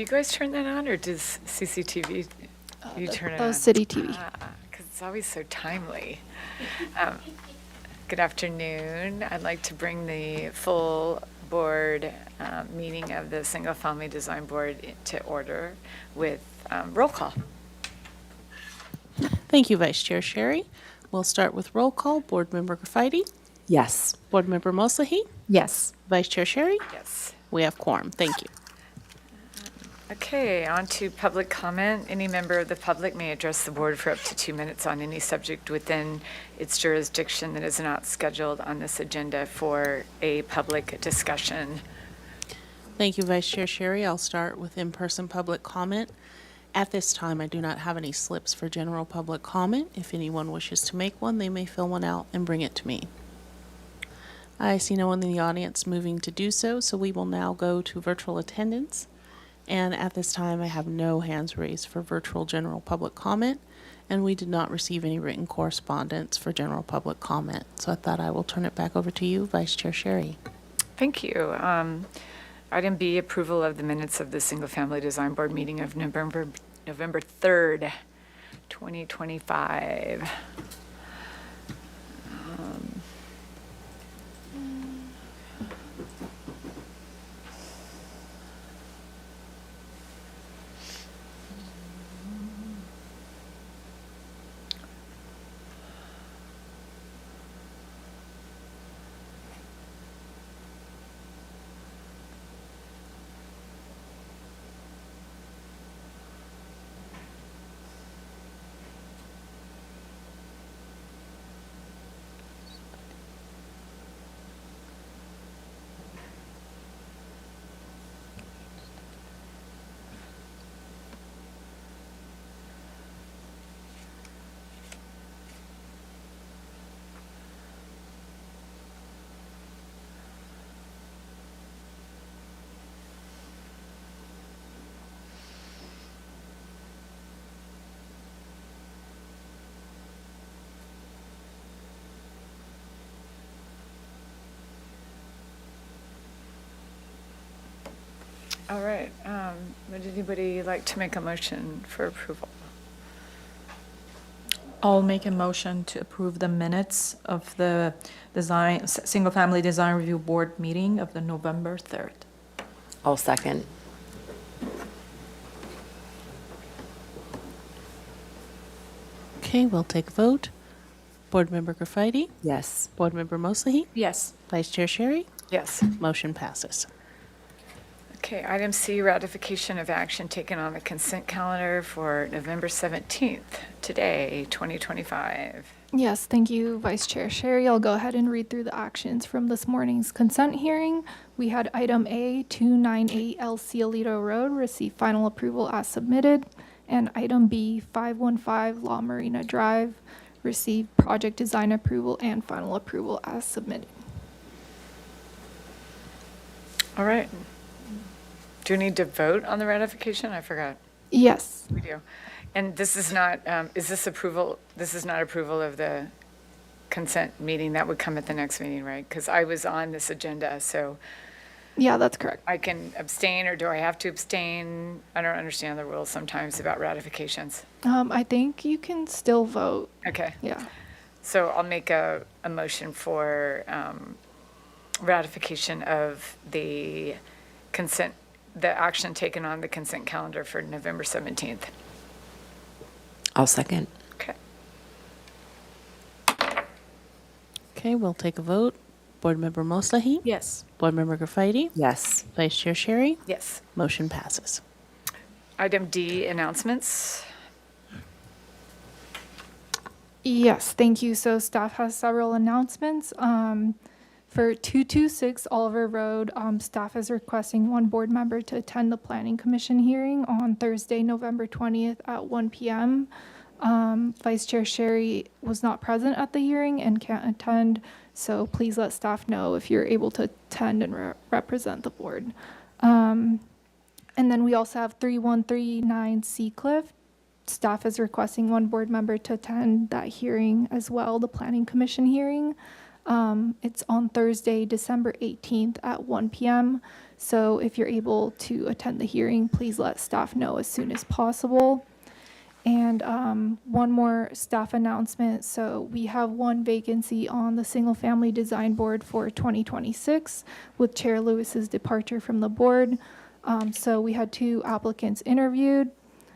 Do you guys turn that on, or does CCTV, you turn it on? That was City TV. Because it's always so timely. Good afternoon. I'd like to bring the full board meeting of the Single Family Design Board to order with roll call. Thank you, Vice Chair Sherry. We'll start with roll call. Board Member Graffiti? Yes. Board Member Moslahi? Yes. Vice Chair Sherry? Yes. We have quorum. Thank you. Okay, on to public comment. Any member of the public may address the board for up to 2 minutes on any subject within its jurisdiction that is not scheduled on this agenda for a public discussion. Thank you, Vice Chair Sherry. I'll start with in-person public comment. At this time, I do not have any slips for general public comment. If anyone wishes to make one, they may fill one out and bring it to me. I see no one in the audience moving to do so, so we will now go to virtual attendance. And at this time, I have no hands raised for virtual general public comment, and we did not receive any written correspondence for general public comment. So I thought I will turn it back over to you, Vice Chair Sherry. Thank you. Item B, approval of the minutes of the Single Family Design Board meeting of November 3rd, 2025. All right. Would anybody like to make a motion for approval? I'll make a motion to approve the minutes of the Single Family Design Review Board meeting of the November 3rd. I'll second. Okay, we'll take a vote. Board Member Graffiti? Yes. Board Member Moslahi? Yes. Vice Chair Sherry? Yes. Motion passes. Okay, item C, ratification of action taken on the consent calendar for November 17th, today, 2025. Yes, thank you, Vice Chair Sherry. I'll go ahead and read through the actions from this morning's consent hearing. We had item A, 298 El Cielito Road, receive final approval as submitted. And item B, 515 La Marina Drive, receive project design approval and final approval as submitted. All right. Do we need to vote on the ratification? I forgot. Yes. We do. And this is not, is this approval, this is not approval of the consent meeting? That would come at the next meeting, right? Because I was on this agenda, so Yeah, that's correct. I can abstain, or do I have to abstain? I don't understand the rules sometimes about ratifications. I think you can still vote. Okay. Yeah. So I'll make a motion for ratification of the consent, the action taken on the consent calendar for November 17th. I'll second. Okay. Okay, we'll take a vote. Board Member Moslahi? Yes. Board Member Graffiti? Yes. Vice Chair Sherry? Yes. Motion passes. Item D, announcements. Yes, thank you. So staff has several announcements. For 226 Oliver Road, staff is requesting one board member to attend the Planning Commission hearing on Thursday, November 20th at 1 p.m. Vice Chair Sherry was not present at the hearing and can't attend, so please let staff know if you're able to attend and represent the board. And then we also have 3139 Seacliff. Staff is requesting one board member to attend that hearing as well, the Planning Commission hearing. It's on Thursday, December 18th at 1 p.m. So if you're able to attend the hearing, please let staff know as soon as possible. And one more staff announcement. So we have one vacancy on the Single Family Design Board for 2026 with Chair Lewis's departure from the board. So we had 2 applicants interviewed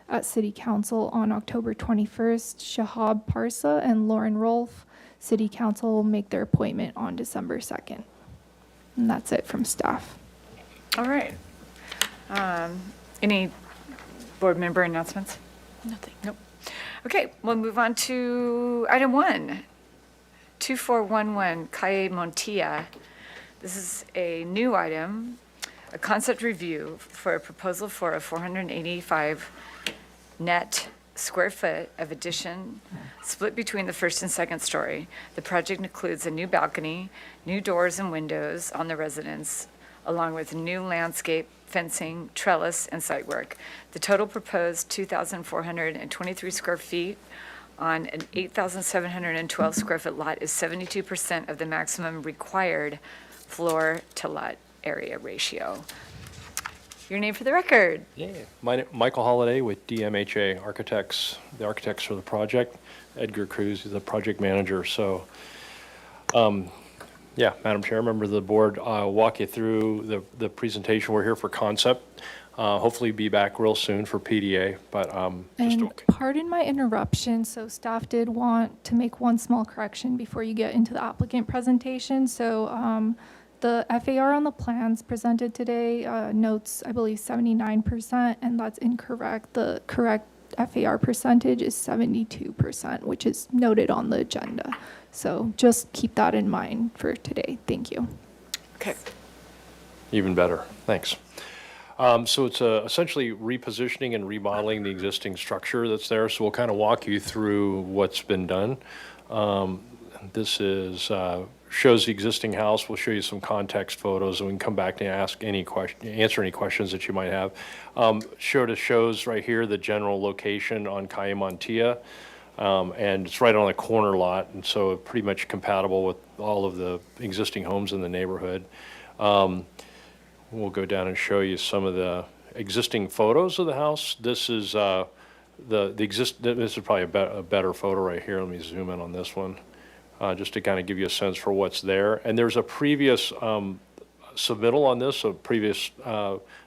at City Council on October 21st, Shahab Parsa and Lauren Rolfe. City Council will make their appointment on December 2nd. And that's it from staff. All right. Any board member announcements? Nothing. Nope. Okay, we'll move on to item 1, 2411 Calle Montilla. This is a new item, a concept review for a proposal for a 485 net square foot of addition split between the first and second story. The project includes a new balcony, new doors and windows on the residence, along with new landscape, fencing, trellis, and site work. The total proposed 2,423 square feet on an 8,712 square foot lot is 72% of the maximum required floor to lot area ratio. Your name for the record. Yeah, Michael Holliday with DMHA Architects, the architects for the project. Edgar Cruz is the project manager. So, yeah, Madam Chair, member of the board, I'll walk you through the presentation. We're here for concept. Hopefully be back real soon for PDA, but just And okay. pardon my interruption, so staff did want to make one small correction before you get into the applicant presentation. So the FAR on the plans presented today notes, I believe, 79%, and that's incorrect. The correct FAR percentage is 72%, which is noted on the agenda. So just keep that in mind for today. Thank you. Okay. Even better, thanks. So it's essentially repositioning and remodeling the existing structure that's there. So we'll kind of walk you through what's been done. This is shows the existing house. We'll show you some context photos, and we can come back and answer any questions that you might have. Shows right here the general location on Calle Montilla, and it's right on a corner lot, and so pretty much compatible with all of the existing homes in the neighborhood. We'll go down and show you some of the existing photos of the house. This is this is probably a better photo right here. Let me zoom in on this one. Just to kind of give you a sense for what's there. And there's a previous submittal on this, a previous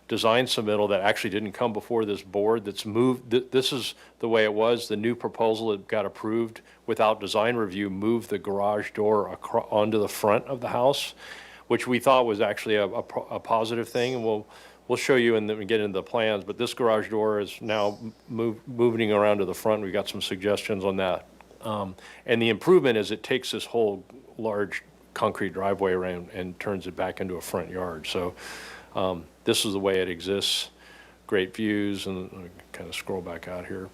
design submittal that actually didn't come before this board that's moved. This is the way it was. The new proposal that got approved without design review moved the garage door onto the front of the house, which we thought was actually a positive thing. And we'll show you and then we get into the plans. But this garage door is now moving around to the front. We've got some suggestions on that. And the improvement is it takes this whole large concrete driveway around and turns it back into a front yard. So this is the way it exists. Great views, and I'll kind of scroll back out here.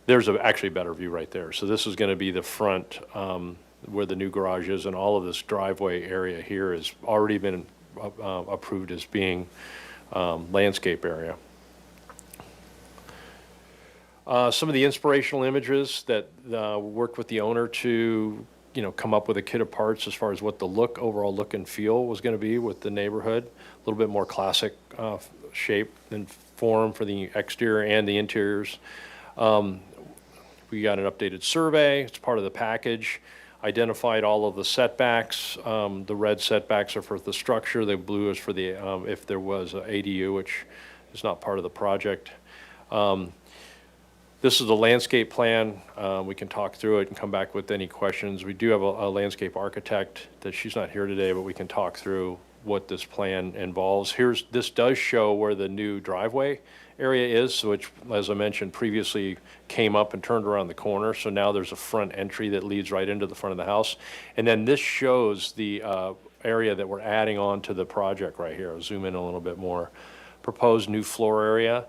There's actually a better view right there. So this is going to be the front where the new garage is, and all of this driveway area here has already been approved as being landscape area. Some of the inspirational images that worked with the owner to, come up with a kit of parts as far as what the overall look and feel was going to be with the neighborhood. A little bit more classic shape and form for the exterior and the interiors. We got an updated survey. It's part of the package. Identified all of the setbacks. The red setbacks are for the structure. The blue is for the if there was an ADU, which is not part of the project. This is the landscape plan. We can talk through it and come back with any questions. We do have a landscape architect that she's not here today, but we can talk through what this plan involves. This does show where the new driveway area is, which, as I mentioned previously, came up and turned around the corner. So now there's a front entry that leads right into the front of the house. And then this shows the area that we're adding on to the project right here. I'll zoom in a little bit more. Proposed new floor area.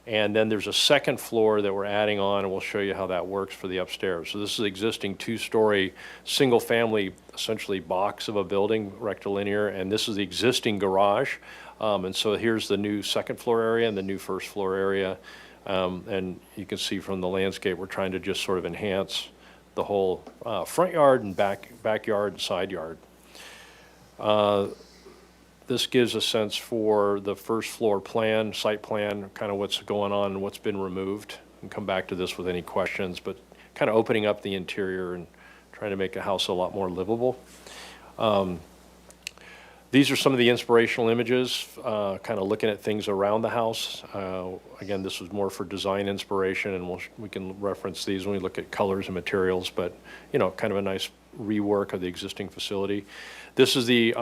And then there's a second floor that we're adding on, and we'll show you how that works for the upstairs. So this is existing two-story, single-family, essentially box of a building, rectilinear, and this is the existing garage. And so here's the new second floor area and the new first floor area. And you can see from the landscape, we're trying to just sort of enhance the whole front yard and backyard and side yard. This gives a sense for the first floor plan, site plan, kind of what's going on and what's been removed. And come back to this with any questions, but kind of opening up the interior and trying to make the house a lot more livable. These are some of the inspirational images, kind of looking at things around the house. Again, this was more for design inspiration, and we can reference these when we look at colors and materials, but, you know, kind of a nice rework of the existing facility. This is the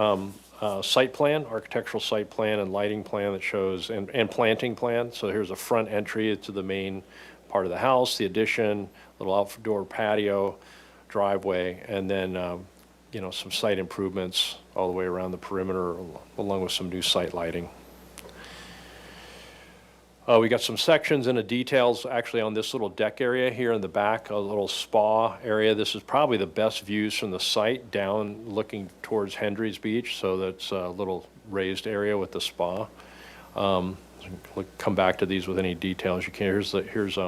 site plan, architectural site plan and lighting plan that shows, and planting plan. So here's a front entry to the main part of the house, the addition, little outdoor patio, driveway, and then you know, some site improvements all the way around the perimeter, along with some new site lighting. We got some sections and the details actually on this little deck area here in the back, a little spa area. This is probably the best views from the site down looking towards Hendry's Beach. So that's a little raised area with the spa. Come back to these with any details you can. Here's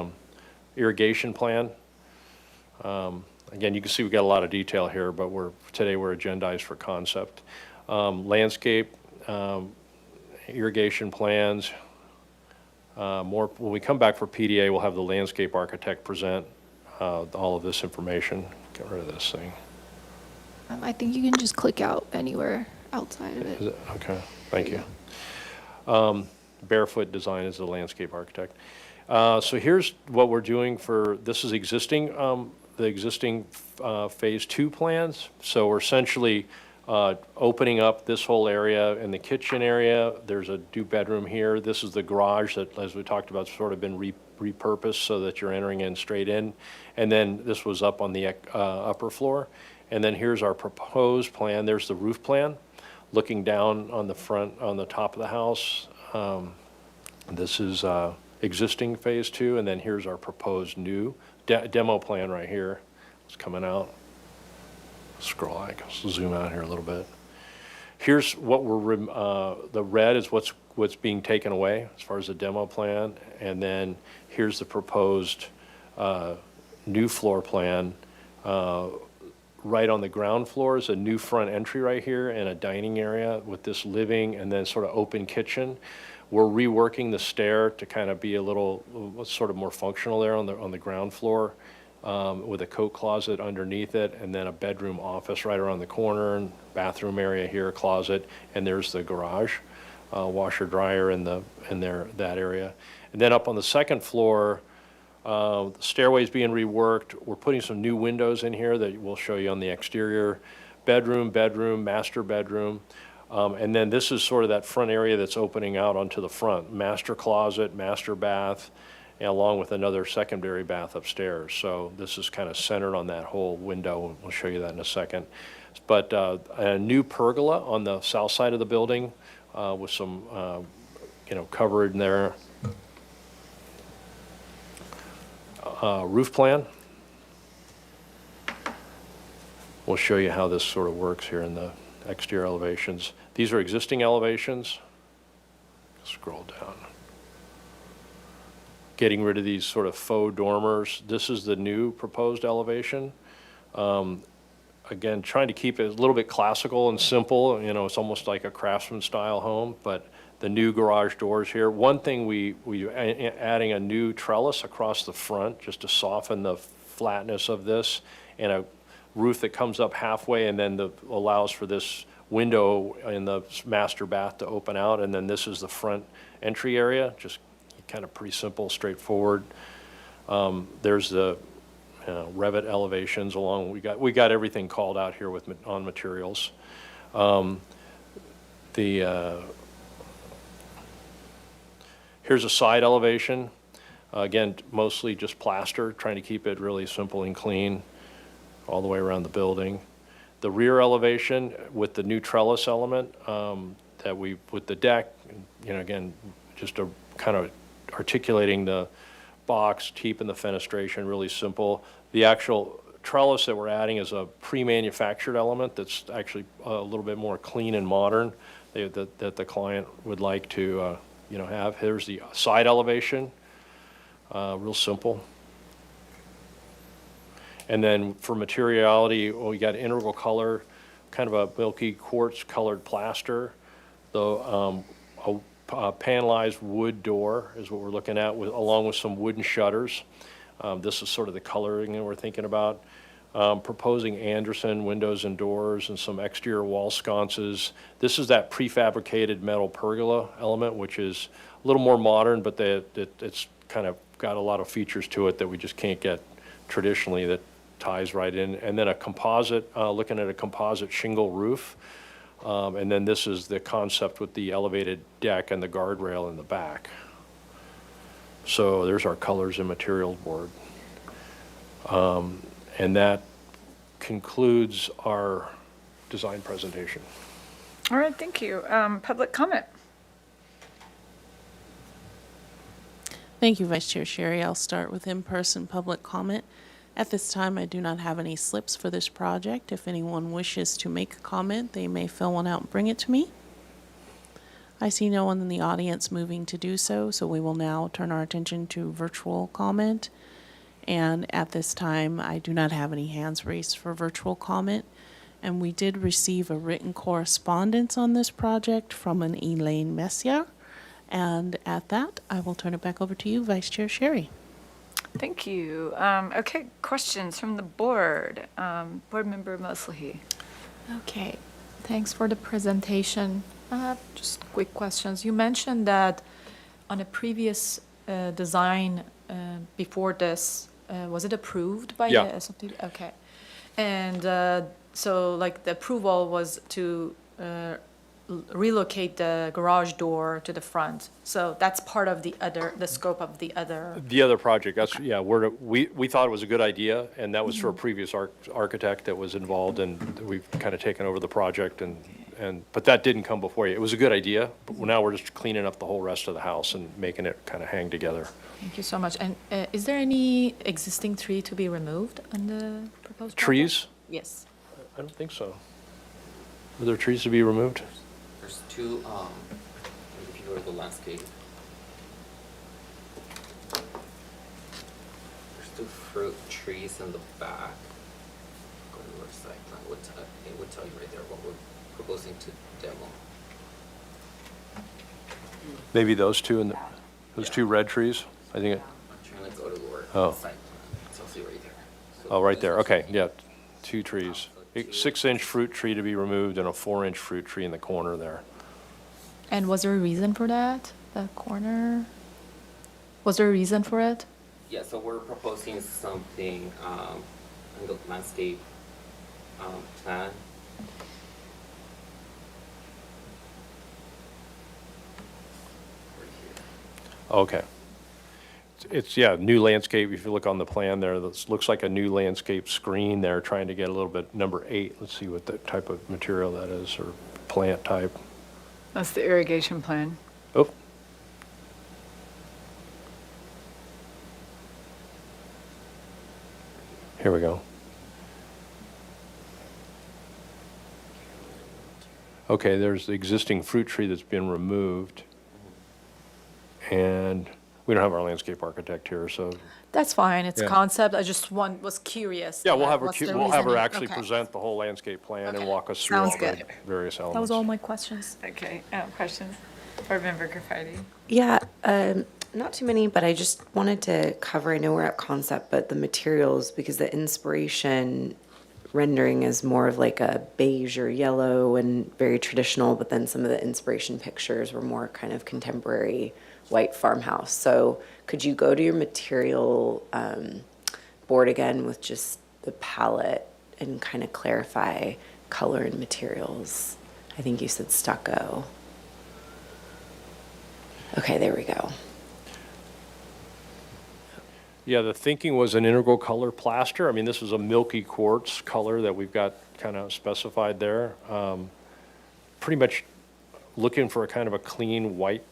irrigation plan. Again, you can see we've got a lot of detail here, but today we're agendized for concept. Landscape, irrigation plans. When we come back for PDA, we'll have the landscape architect present all of this information. Get rid of this thing. I think you can just click out anywhere outside of it. Is it? Okay, thank you. Barefoot Design is the landscape architect. So here's what we're doing this is existing, the existing phase 2 plans. So we're essentially opening up this whole area in the kitchen area. There's a 2-bedroom here. This is the garage that, as we talked about, sort of been repurposed so that you're entering in straight in. And then this was up on the upper floor. And then here's our proposed plan. There's the roof plan, looking down on the front, on the top of the house. This is existing phase 2, and then here's our proposed new demo plan right here. It's coming out. Scroll, I can zoom out here a little bit. Here's what the red is what's being taken away as far as the demo plan, and then here's the proposed new floor plan. Right on the ground floor is a new front entry right here and a dining area with this living and then sort of open kitchen. We're reworking the stair to kind of be a little sort of more functional there on the ground floor, with a coat closet underneath it, and then a bedroom office right around the corner, and bathroom area here, closet, and there's the garage, washer dryer in that area. And then up on the second floor, the stairway's being reworked. We're putting some new windows in here that we'll show you on the exterior. Bedroom, master bedroom. And then this is sort of that front area that's opening out onto the front. Master closet, master bath, and along with another secondary bath upstairs. So this is kind of centered on that whole window. We'll show you that in a second. But a new pergola on the south side of the building with some, covered in there. Roof plan. We'll show you how this sort of works here in the exterior elevations. These are existing elevations. Scroll down. Getting rid of these sort of faux dormers. This is the new proposed elevation. Again, trying to keep it a little bit classical and simple. You know, it's almost like a craftsman style home, but the new garage doors here. One thing we adding a new trellis across the front just to soften the flatness of this, and a roof that comes up halfway and then allows for this window in the master bath to open out, and then this is the front entry area, just kind of pretty simple, straightforward. There's the Revit elevations along. We got everything called out here on materials. Here's a side elevation. Again, mostly just plaster, trying to keep it really simple and clean all the way around the building. The rear elevation with the new trellis element with the deck, again, just a kind of articulating the box, keeping the fenestration really simple. The actual trellis that we're adding is a pre-manufactured element that's actually a little bit more clean and modern that the client would like to have. Here's the side elevation, real simple. And then for materiality, well, we got integral color, kind of a milky quartz colored plaster. The panelized wood door is what we're looking at, along with some wooden shutters. This is sort of the coloring that we're thinking about. Proposing Anderson windows and doors and some exterior wall sconces. This is that prefabricated metal pergola element, which is a little more modern, but it's kind of got a lot of features to it that we just can't get traditionally, that ties right in. And then a composite, looking at a composite shingle roof. And then this is the concept with the elevated deck and the guardrail in the back. So there's our colors and materials board. And that concludes our design presentation. All right, thank you. Public comment. Thank you, Vice Chair Sherry. I'll start with in-person public comment. At this time, I do not have any slips for this project. If anyone wishes to make a comment, they may fill one out and bring it to me. I see no one in the audience moving to do so, so we will now turn our attention to virtual comment. And at this time, I do not have any hands raised for virtual comment. And we did receive a written correspondence on this project from an Elaine Messier. And at that, I will turn it back over to you, Vice Chair Sherry. Thank you. Okay, questions from the board. Board Member Mosley. Okay, thanks for the presentation. Just quick questions. You mentioned that on a previous design before this, was it approved by the Yeah. SOT? Okay. And so like the approval was to relocate the garage door to the front. So that's part of the scope of the other. The other project, that's, yeah, we thought it was a good idea, and that was for a previous architect that was involved, and we've kind of taken over the project, but that didn't come before you. It was a good idea, but now we're just cleaning up the whole rest of the house and making it kind of hang together. Thank you so much. And is there any existing tree to be removed on the proposed project? Trees? Yes. I don't think so. Are there trees to be removed? There's two, if you go to the landscape. There's two fruit trees in the back. Go to the site plan, it would tell you right there what we're proposing to demo. Maybe those two and those Yeah. two red trees? I think, I'm trying to go to where Oh. the site plan, it tells you right there. So oh, right there, those are okay, two. yeah, two trees. So two. 6-inch fruit tree to be removed and a 4-inch fruit tree in the corner there. And was there a reason for that? The corner? Was there a reason for it? Yeah, so we're proposing something, in the landscape, plan. Right here. Okay. It's, yeah, new landscape, if you look on the plan there, this looks like a new landscape screen there, trying to get a little bit, number 8, let's see what the type of material that is, or plant type. That's the irrigation plan. Oh. Here we go. Okay, there's the existing fruit tree that's been removed. And we don't have our landscape architect here, so, That's fine, it's Yeah. concept, I just was curious. yeah, we'll have her, what's the we'll have her reasoning? actually Okay. present the whole landscape plan and Okay. walk us through all Sounds the good. various elements. That was all my questions. Okay, questions? Board Member Graffiti. Yeah, not too many, but I just wanted to cover, I know we're at concept, but the materials, because the inspiration rendering is more of like a beige or yellow and very traditional, but then some of the inspiration pictures were more kind of contemporary white farmhouse. So could you go to your material board again with just the palette and kind of clarify color and materials? I think you said stucco. Okay, there we go. Yeah, the thinking was an integral color plaster. I mean, this is a milky quartz color that we've got kind of specified there. Pretty much looking for a kind of a clean white,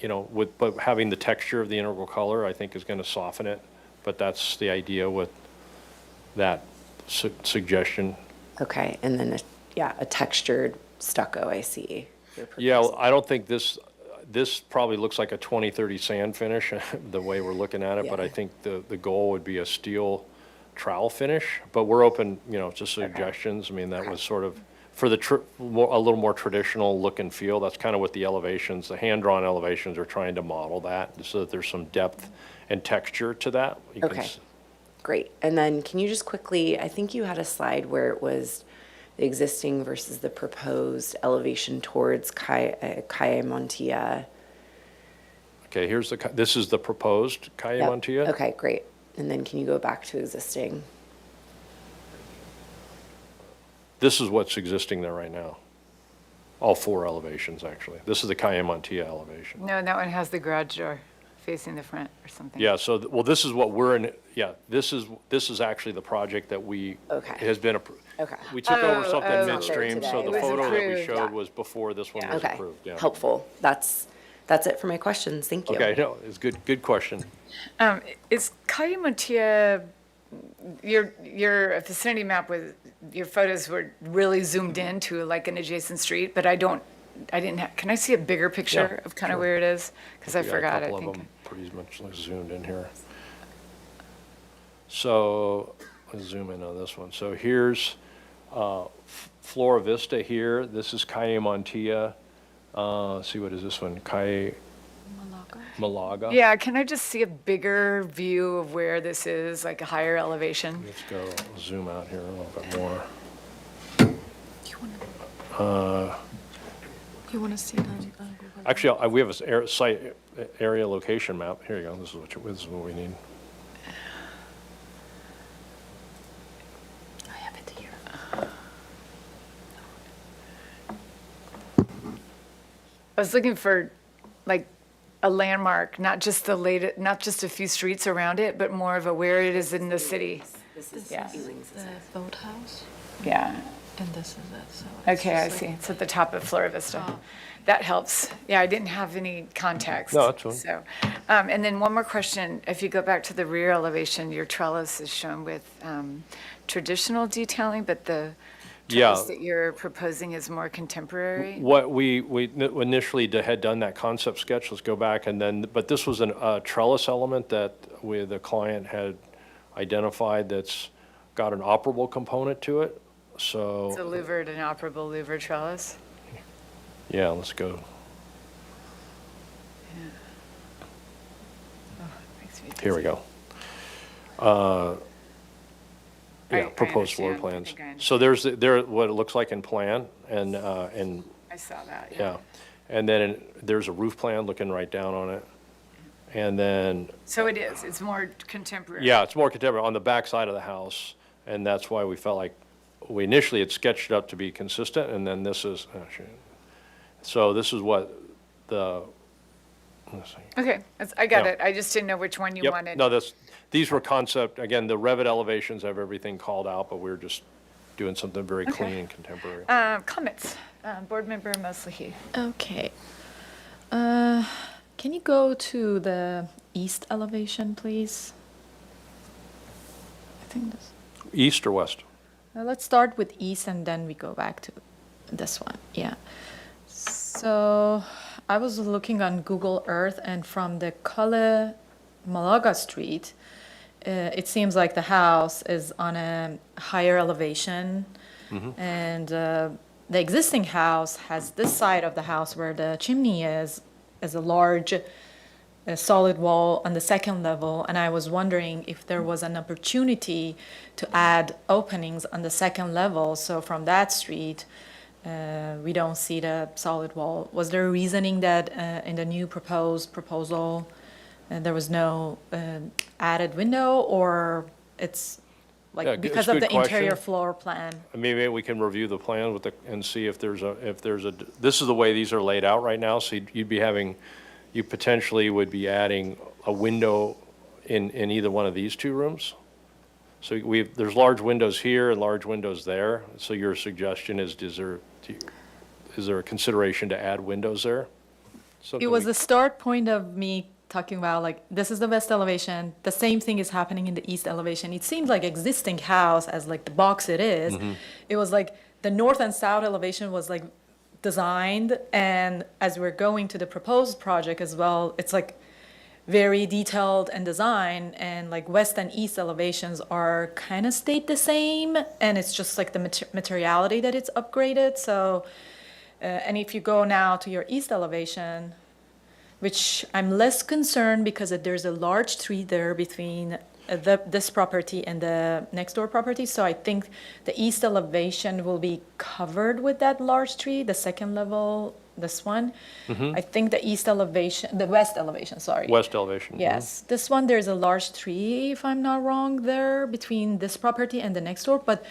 but having the texture of the integral color, I think is going to soften it. But that's the idea with that suggestion. Okay, and then, a textured stucco, I see. you're Yeah, proposing. I don't think this probably looks like a 2030 sand finish, the way we're looking at it, but I Yeah. think the goal would be a steel trowel finish, but we're open, to suggestions. I mean, that was sort of, for the, a little more traditional look and feel, that's kind of what the elevations, the hand-drawn elevations are trying to model that, so that there's some depth and texture to that. You can Okay, great. And then can you just quickly, I think you had a slide where it was the existing versus the proposed elevation towards Calle Montilla. Okay, this is the proposed Calle Yep. Montilla. Okay, great. And then can you go back to existing? This is what's existing there right now. All 4 elevations, actually. This is the Calle Montilla elevation. No, that one has the garage door facing the front or something. Yeah, so, well, this is what we're in, yeah, this is actually the project that Okay. has been, Okay. we took over Oh, something oh. midstream, so It the was photo that we approved. showed was before this one was Okay, approved, yeah. helpful. That's it for my questions. Thank you. Okay, no, it's good question. Is Calle Montilla, your vicinity map with, your photos were really zoomed in to like an adjacent street, but I didn't have, can I see a bigger picture Yeah, of kind of sure. where it is? Because I We got forgot, I A couple of think. them pretty much like zoomed in here. So, let's zoom in on this one. So here's Flora Vista here. This is Calle Montilla. Let's see, what is this one? Calle Malaga. Yeah, can I just see a bigger view of where this is, like a higher elevation? Let's go zoom out here a little bit more. You want to see it on Google? Actually, we have a site area location map. Here you go. This is what we need. I have it here. I was looking for like a landmark, not just not just a few streets around it, but more of a where it is in the city. This is Yeah. The boathouse, Yeah. and this is it, so. it's Okay, I just see. like- It's at the top of Flora Vista. That helps. Yeah, I didn't have any context. No, that's fine. So, and then one more question. If you go back to the rear elevation, your trellis is shown with traditional detailing, but the Yeah. trellis that you're proposing is more contemporary? What we initially had done that concept sketch, let's go back, and then, but this was a trellis element that the client had identified that's got an operable component to it, so. It's a louvered, an operable louvered trellis? Yeah, let's go. Makes me Here we dizzy. go. Yeah, I proposed floor understand. I plans. think I understand. So there's what it looks like in plan, and I saw that, yeah. And then there's a roof plan looking right down on it. And then, So it is, it's more contemporary? yeah, it's more contemporary on the back side of the house, and that's why we felt like, we initially had sketched it up to be consistent, and then this is, so this is what let's see. Okay, I got Yeah. it. I just didn't know which one you Yep, wanted. no, these were concept, again, the Revit elevations have everything called out, but we're just doing something very clean and contemporary. Comments? Board Member Moslehi. Okay. Can you go to the east elevation, please? I think this. East or west? Let's start with east and then we go back to this one. Yeah. So I was looking on Google Earth, and from the Calle Malaga Street, it seems like the house is on a higher elevation. And the existing house has this side of the house where the chimney is a large solid wall on the second level. And I was wondering if there was an opportunity to add openings on the second level. So from that street, we don't see the solid wall. Was there a reasoning that in the new proposal, there was no added window, or it's Yeah, like good- because it's a of the good question. interior floor plan? I mean, maybe we can review the plan and see if there's this is the way these are laid out right now, so you potentially would be adding a window in either one of these two rooms. So there's large windows here and large windows there, so your suggestion is there a consideration to add windows there? It was the start point of me talking about, like, this is the west elevation, the same thing is happening in the east elevation. It seemed like existing house, as like the box it is, it was like the north and south elevation was like designed, and as we're going to the proposed project as well, it's like very detailed and design, and like west and east elevations are kind of stayed the same, and it's just like the materiality that it's upgraded. So, and if you go now to your east elevation, which I'm less concerned because there's a large tree there between this property and the next door property. So I think the east elevation will be covered with that large tree, the second level, this one. I think the west elevation, sorry. West elevation. Yes, this one, there's a large tree, if I'm not wrong, there between this property and the next door. But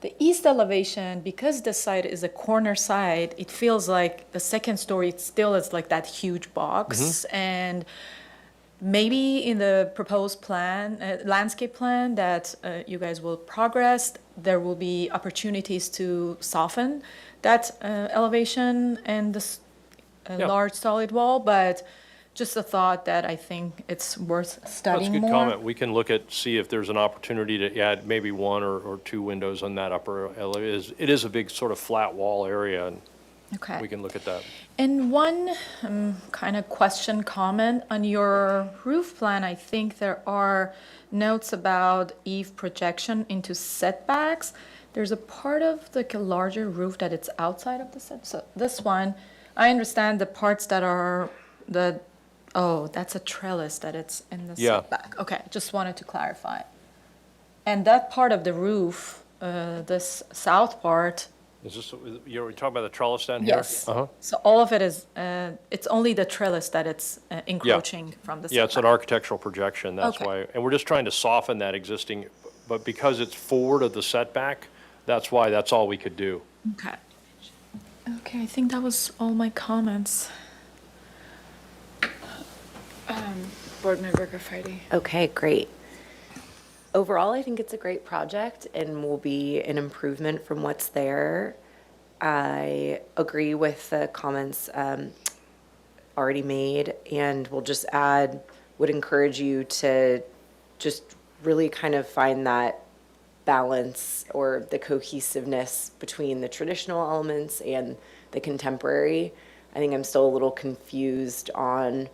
the east elevation, because this side is a corner side, it feels like the second story it still is like that huge box. And maybe in the proposed plan, landscape plan that you guys will progress, there will be opportunities to soften that elevation and this Yeah. large solid wall. But just a thought that I think it's worth That's a studying good more. comment. We can look at, see if there's an opportunity to add maybe one or two windows on that upper elevation. It is a big sort of flat wall area, and Okay. we can look at that. And one kind of question comment on your roof plan, I think there are notes about eave projection into setbacks. There's a part of like a larger roof that it's outside of the set. So this one, I understand the parts that are that's a trellis that it's in the Yeah. setback. Okay, just wanted to clarify. And that part of the roof, this south part, Is this, you're talking about the trellis down here? yes. Uh-huh. So all of it is, it's only the trellis that it's encroaching from the Yeah, it's an setback. architectural projection, that's Okay. why. And we're just trying to soften that existing, but because it's forward of the setback, that's why that's all we could do. Okay. Okay, I think that was all my comments. Board Member Graffiti. Okay, great. Overall, I think it's a great project and will be an improvement from what's there. I agree with the comments already made, and will just add, would encourage you to just really kind of find that balance or the cohesiveness between the traditional elements and the contemporary. I think I'm still a little confused on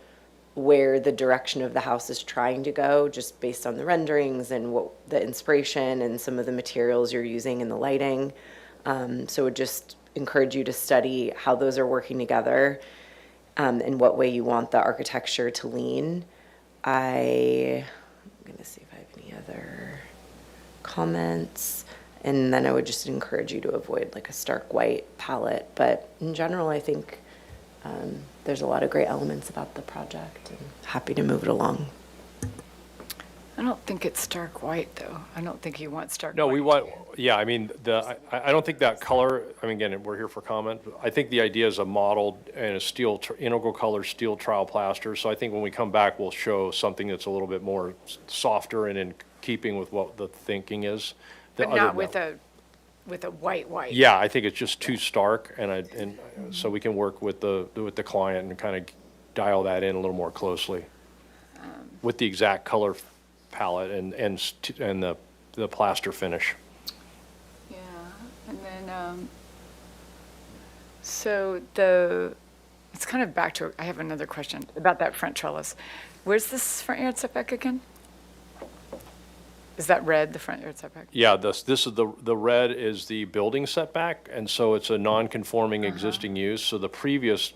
where the direction of the house is trying to go, just based on the renderings and what the inspiration and some of the materials you're using in the lighting. So would just encourage you to study how those are working together, and what way you want the architecture to lean. I'm gonna see if I have any other comments. And then I would just encourage you to avoid like a stark white palette. But in general, I think there's a lot of great elements about the project, and happy to move it along. I don't think it's stark white, though. I don't think you want stark white. No, we want, yeah, I mean, I don't think that color, I mean, again, we're here for comment. I think the idea is a mottled and a steel, integral color steel trowel plaster. So I think when we come back, we'll show something that's a little bit more softer and in keeping with what the thinking is. But not with a white. Yeah, I think it's just too stark, and so we can work with the client and kind of dial that in a little more closely with the exact color palette and the plaster finish. Yeah, and then, so it's kind of back to, I have another question about that front trellis. Where's this front yard setback again? Is that red, the front yard setback? Yeah, this is the red is the building setback, and so it's a non-conforming existing use. So the previous,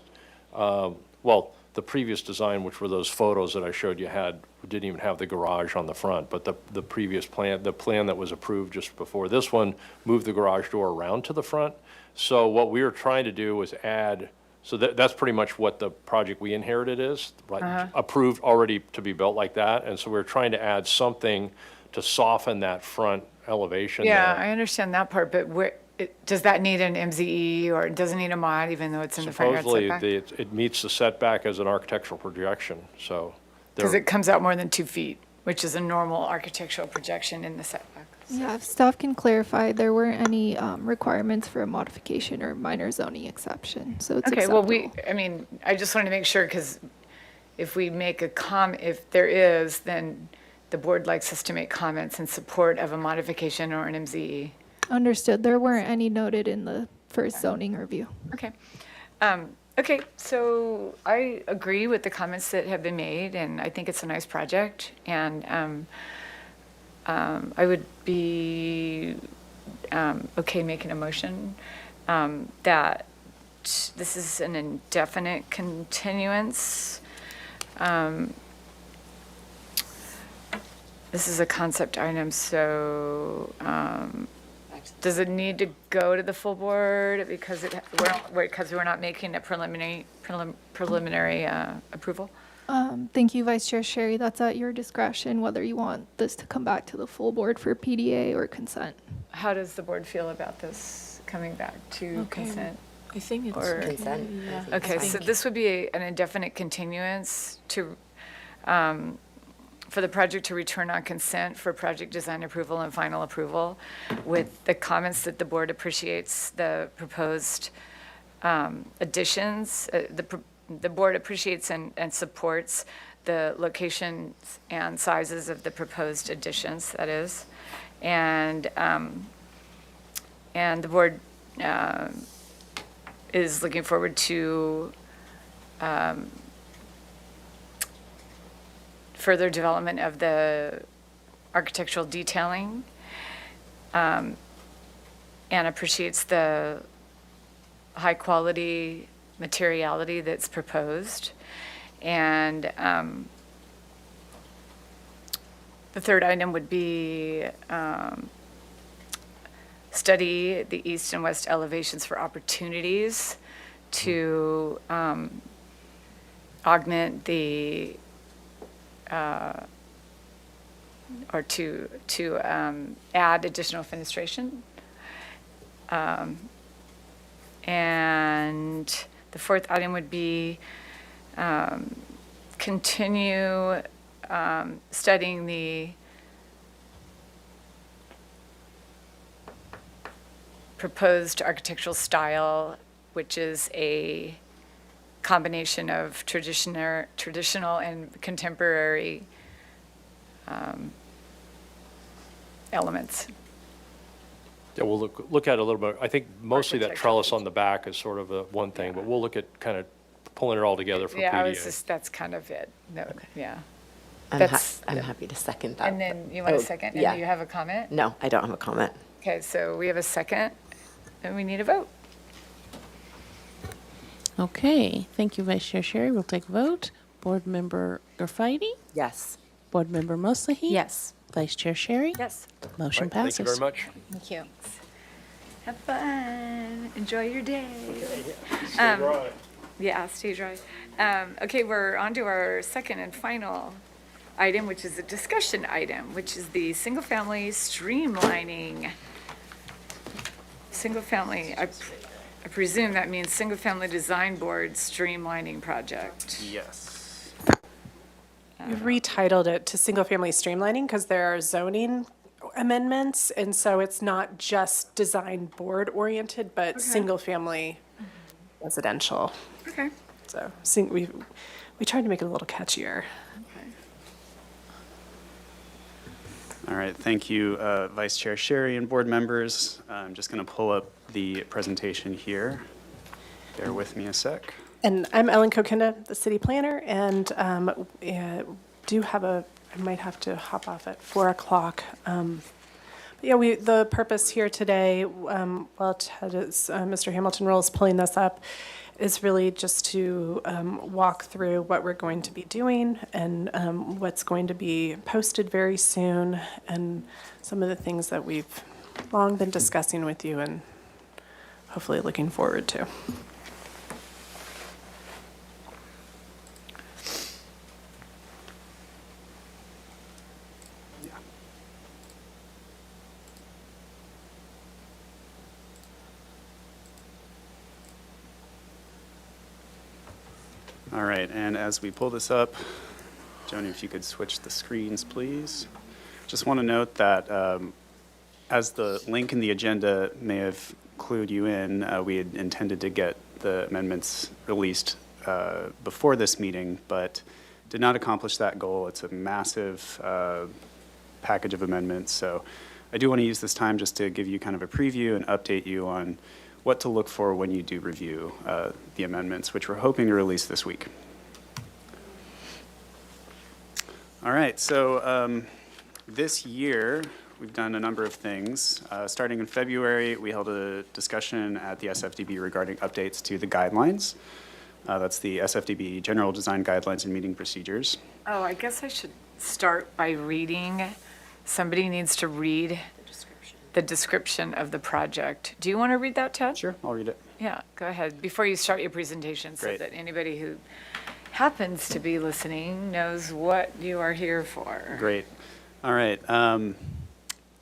the previous design, which were those photos that I showed you didn't even have the garage on the front, but the previous plan, the plan that was approved just before this one, moved the garage door around to the front. So what we were trying to do was add, so that's pretty much what the project we inherited is, like approved already to be built like that. And so we're trying to add something to soften that front elevation Yeah, there. I understand that part, but does that need an MZE or does it need a mod even though it's in the front yard Supposedly, setback? it meets the setback as an architectural projection, so. Because there- it comes out more than 2 feet, which is a normal architectural projection in the setback. Yeah, if staff can clarify, there weren't any requirements for a modification or minor zoning exception, so it's Okay, well, acceptable. I just wanted to make sure, because if we make if there is, then the board likes us to make comments in support of a modification or an MZE. Understood. There weren't any noted in the first zoning review. Okay. Okay, so I agree with the comments that have been made, and I think it's a nice project. And I would be okay making a motion that this is an indefinite continuance. This is a concept item, so does it need to go to the full board because we're not making a preliminary approval? Thank you, Vice Chair Sherry. That's at your discretion, whether you want this to come back to the full board for PDA or consent. How does the board feel about this coming back to consent? I think it's. Or- Consent. Yeah. Okay, so this would be an indefinite continuance to, for the project to return on consent for project design approval and final approval, with the comments that the board appreciates the proposed additions. The board appreciates and supports the locations and sizes of the proposed additions, that is. And the board is looking forward to further development of the architectural detailing, and appreciates the high-quality materiality that's proposed. And the third item would be study the east and west elevations for opportunities to augment the or to add additional fenestration. And the fourth item would be continue studying the proposed architectural style, which is a combination of traditional and contemporary elements. Yeah, we'll look at it a little bit. I think mostly that Architectural. trellis on the back is sort of a one thing, but we'll look at kind of pulling it all together for Yeah, PDA. that's kind of it. No, yeah. I'm That's- happy to second that. And then you want a Oh, second? yeah. And you have a comment? No, I don't have a comment. Okay, so we have a second, and we need a vote. Okay, thank you, Vice Chair Sherry. We'll take a vote. Board Member Garfitti? Yes. Board Member Moslahi? Yes. Vice Chair Sherry? Yes. Motion Right, passes. Thank you very much. Thank you. Have fun. Enjoy your day. Yeah, stay dry. Okay, we're on to our second and final item, which is a discussion item, which is the single-family streamlining. Single-family, I presume that means single-family design board streamlining project. Yes. We've retitled it to single-family streamlining because there are zoning amendments, and so it's not just design board oriented, but single-family residential. Okay. So we tried to make it a little catchier. All right, thank you, Vice Chair Sherry and board members. I'm just going to pull up the presentation here. Bear with me a sec. And I'm Ellen Kokinda, the city planner, and do have I might have to hop off at 4 o'clock. But yeah, the purpose here today, while Mr. Hamilton Roll is pulling this up, is really just to walk through what we're going to be doing and what's going to be posted very soon, and some of the things that we've long been discussing with you and hopefully looking forward to. All right, and as we pull this up, Joni, if you could switch the screens, please. Just want to note that as the link in the agenda may have clued you in, we had intended to get the amendments released before this meeting, but did not accomplish that goal. It's a massive package of amendments, so I do want to use this time just to give you kind of a preview and update you on what to look for when you do review the amendments, which we're hoping to release this week. All right, so this year, we've done a number of things. Starting in February, we held a discussion at the SFDB regarding updates to the guidelines. That's the SFDB General Design Guidelines and Meeting Procedures. Oh, I guess I should start by reading. Somebody needs to read the description of the project. Do you want to read that, Ted? Sure, I'll read it. Yeah, go ahead. Before you start your presentation, so Great. that anybody who happens to be listening knows what you are here for. Great. All right.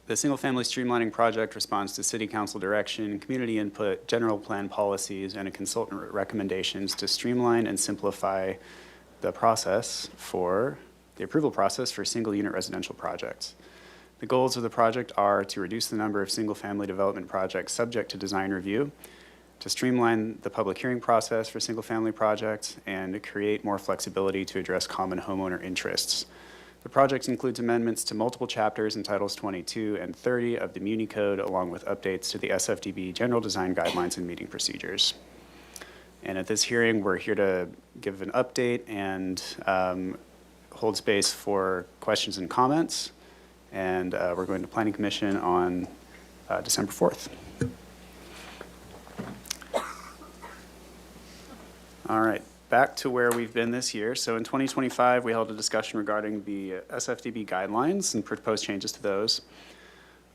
The single-family streamlining project responds to city council direction, community input, general plan policies, and a consultant recommendations to streamline and simplify the process for the approval process for single-unit residential projects. The goals of the project are to reduce the number of single-family development projects subject to design review, to streamline the public hearing process for single-family projects, and to create more flexibility to address common homeowner interests. The project includes amendments to multiple chapters in Titles 22 and 30 of the Muni Code, along with updates to the SFDB General Design Guidelines and Meeting Procedures. And at this hearing, we're here to give an update and hold space for questions and comments. And we're going to Planning Commission on December 4th. All right. Back to where we've been this year. So in 2025, we held a discussion regarding the SFDB guidelines and proposed changes to those.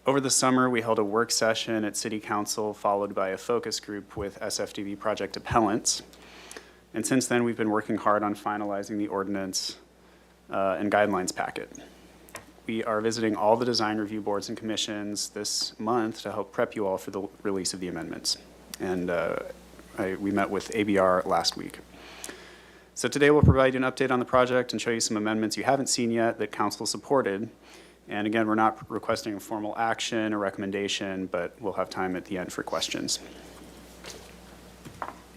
Over the summer, we held a work session at City Council, followed by a focus group with SFDB project appellants. And since then, we've been working hard on finalizing the ordinance and guidelines packet. We are visiting all the design review boards and commissions this month to help prep you all for the release of the amendments. And we met with ABR last week. So today we'll provide you an update on the project and show you some amendments you haven't seen yet that council supported. And again, we're not requesting a formal action or recommendation, but we'll have time at the end for questions.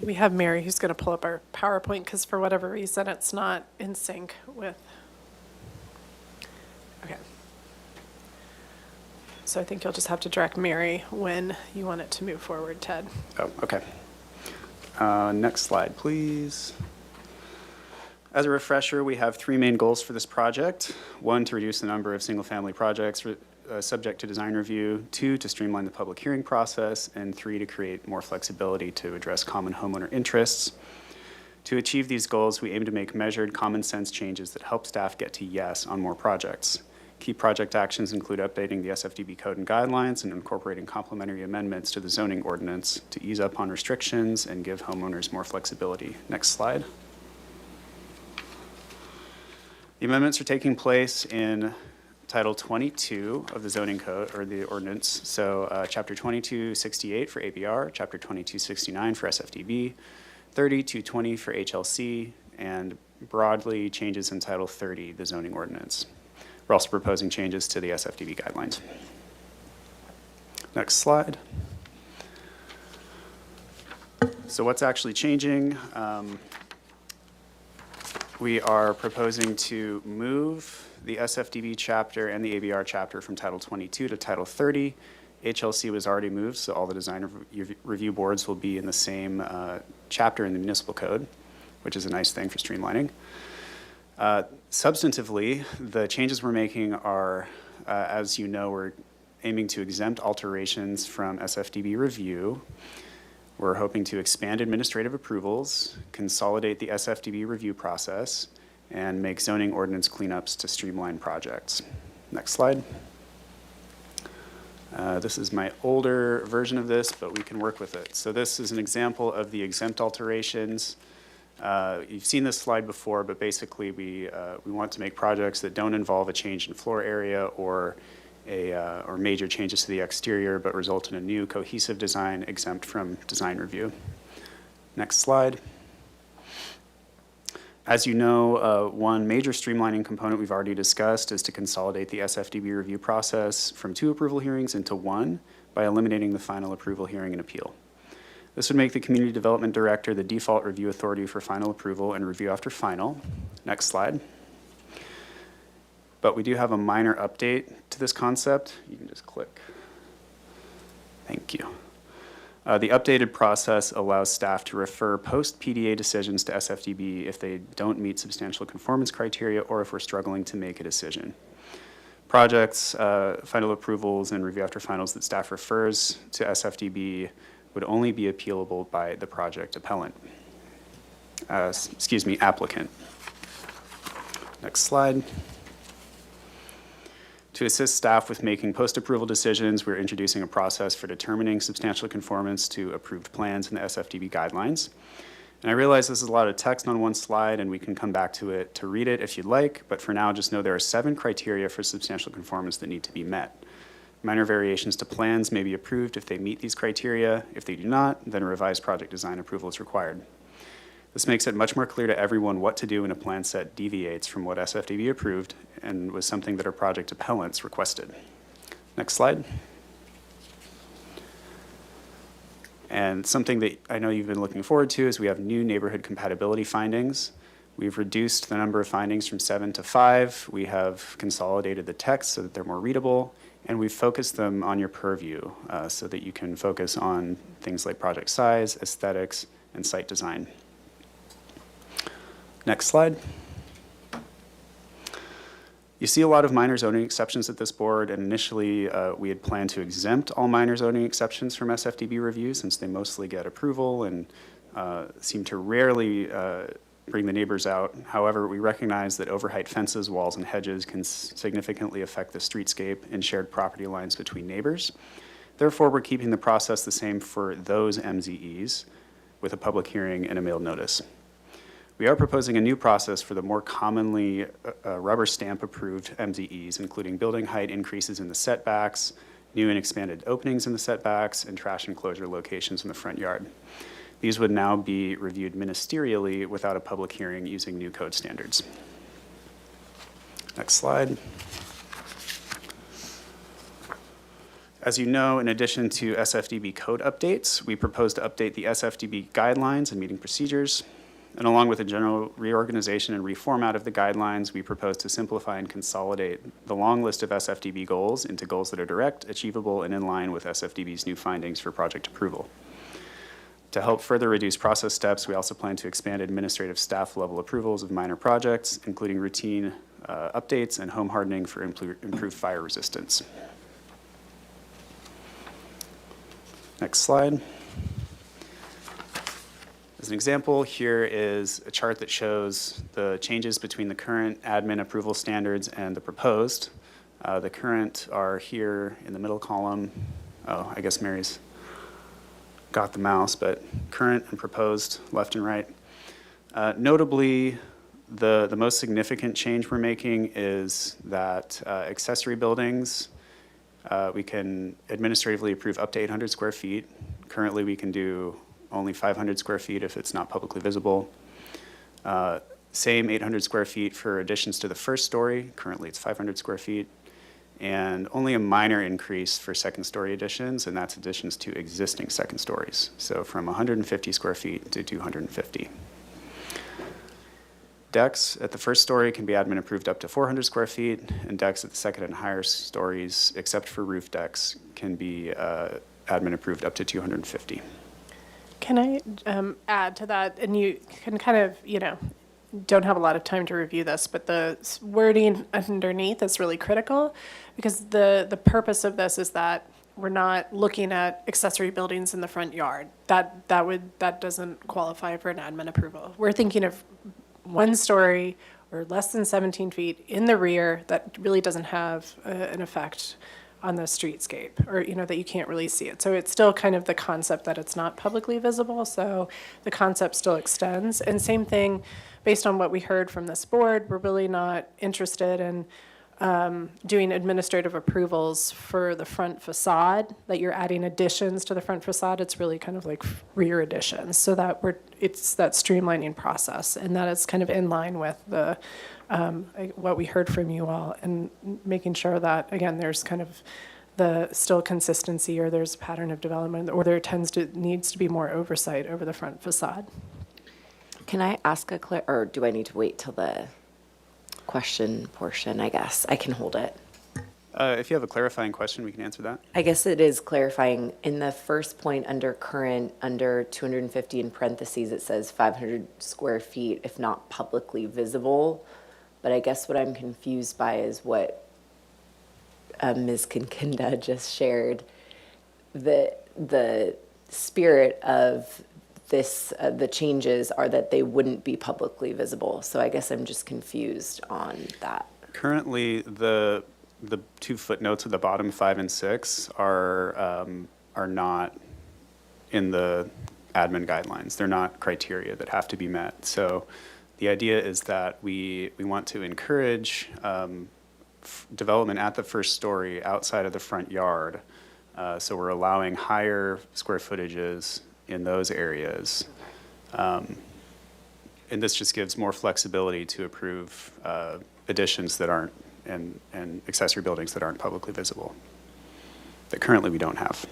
We have Mary who's going to pull up our PowerPoint because for whatever reason, it's not in sync with. Okay. So I think you'll just have to direct Mary when you want it to move forward, Ted. Oh, okay. Next slide, please. As a refresher, we have three main goals for this project. One, to reduce the number of single-family projects subject to design review. Two, to streamline the public hearing process. And three, to create more flexibility to address common homeowner interests. To achieve these goals, we aim to make measured, common-sense changes that help staff get to yes on more projects. Key project actions include updating the SFDB code and guidelines and incorporating complementary amendments to the zoning ordinance to ease up on restrictions and give homeowners more flexibility. Next slide. The amendments are taking place in Title 22 of the zoning code, or the ordinance. So Chapter 2268 for ABR, Chapter 2269 for SFDB, 30-220 for HLC, and broadly changes in Title 30, the zoning ordinance. We're also proposing changes to the SFDB guidelines. Next slide. So what's actually changing? We are proposing to move the SFDB chapter and the ABR chapter from Title 22 to Title 30. HLC was already moved, so all the design review boards will be in the same chapter in the municipal code, which is a nice thing for streamlining. Substantively, the changes we're making are, as you know, we're aiming to exempt alterations from SFDB review. We're hoping to expand administrative approvals, consolidate the SFDB review process, and make zoning ordinance cleanups to streamline projects. Next slide. This is my older version of this, but we can work with it. So this is an example of the exempt alterations. You've seen this slide before, but basically we want to make projects that don't involve a change in floor area or major changes to the exterior, but result in a new cohesive design exempt from design review. Next slide. As you know, one major streamlining component we've already discussed is to consolidate the SFDB review process from 2 approval hearings into 1 by eliminating the final approval hearing and appeal. This would make the community development director the default review authority for final approval and review after final. Next slide. But we do have a minor update to this concept. You can just click. Thank you. The updated process allows staff to refer post-PDA decisions to SFDB if they don't meet substantial conformance criteria or if we're struggling to make a decision. Projects, final approvals, and review after finals that staff refers to SFDB would only be appealable by the project appellant. Applicant. Next slide. To assist staff with making post-approval decisions, we're introducing a process for determining substantial conformance to approved plans in the SFDB guidelines. And I realize this is a lot of text on one slide, and we can come back to it to read it if you'd like, but for now, just know there are 7 criteria for substantial conformance that need to be met. Minor variations to plans may be approved if they meet these criteria. If they do not, then a revised project design approval is required. This makes it much more clear to everyone what to do when a plan set deviates from what SFDB approved and was something that our project appellants requested. Next slide. And something that I know you've been looking forward to is we have new neighborhood compatibility findings. We've reduced the number of findings from 7 to 5. We have consolidated the text so that they're more readable, and we've focused them on your purview so that you can focus on things like project size, aesthetics, and site design. Next slide. You see a lot of minor zoning exceptions at this board, and initially we had planned to exempt all minor zoning exceptions from SFDB review since they mostly get approval and seem to rarely bring the neighbors out. However, we recognize that overheight fences, walls, and hedges can significantly affect the streetscape and shared property lines between neighbors. Therefore, we're keeping the process the same for those MZEs with a public hearing and a mailed notice. We are proposing a new process for the more commonly rubber stamp approved MZEs, including building height increases in the setbacks, new and expanded openings in the setbacks, and trash enclosure locations in the front yard. These would now be reviewed ministerially without a public hearing using new code standards. Next slide. As you know, in addition to SFDB code updates, we propose to update the SFDB guidelines and meeting procedures. And along with a general reorganization and reformat of the guidelines, we propose to simplify and consolidate the long list of SFDB goals into goals that are direct, achievable, and in line with SFDB's new findings for project approval. To help further reduce process steps, we also plan to expand administrative staff level approvals of minor projects, including routine updates and home hardening for improved fire resistance. Next slide. As an example, here is a chart that shows the changes between the current admin approval standards and the proposed. The current are here in the middle column. Oh, I guess Mary's got the mouse, but current and proposed, left and right. Notably, the most significant change we're making is that accessory buildings, we can administratively approve up to 800 square feet. Currently, we can do only 500 square feet if it's not publicly visible. Same 800 square feet for additions to the first story. Currently, it's 500 square feet. And only a minor increase for second story additions, and that's additions to existing second stories. So from 150 square feet to 250. Decks at the first story can be admin approved up to 400 square feet, and decks at the second and higher stories, except for roof decks, can be admin approved up to 250. Can I add to that? And you can kind of, don't have a lot of time to review this, but the wording underneath is really critical because the purpose of this is that we're not looking at accessory buildings in the front yard. That doesn't qualify for an admin approval. We're thinking of 1 story or less than 17 feet in the rear that really doesn't have an effect on the streetscape, or that you can't really see it. So it's still kind of the concept that it's not publicly visible, so the concept still extends. And same thing, based on what we heard from this board, we're really not interested in doing administrative approvals for the front facade, that you're adding additions to the front facade. It's really kind of like rear additions, so that it's that streamlining process, and that is kind of in line with the what we heard from you all, and making sure that, again, there's kind of the still consistency, or there's a pattern of development, or there needs to be more oversight over the front facade. Can I ask or do I need to wait till the question portion, I guess? I can hold it. If you have a clarifying question, we can answer that. I guess it is clarifying, in the first point under current, under 250 in parentheses, it says 500 square feet if not publicly visible. But I guess what I'm confused by is what Ms. Kinkinda just shared. The spirit of this, the changes are that they wouldn't be publicly visible. So I guess I'm just confused on that. Currently, the 2 footnotes at the bottom, 5 and 6, are not in the admin guidelines. They're not criteria that have to be met. So the idea is that we want to encourage development at the first story outside of the front yard. So we're allowing higher square footages in those areas. And this just gives more flexibility to approve additions that aren't, and accessory buildings that aren't publicly visible, that currently we don't have.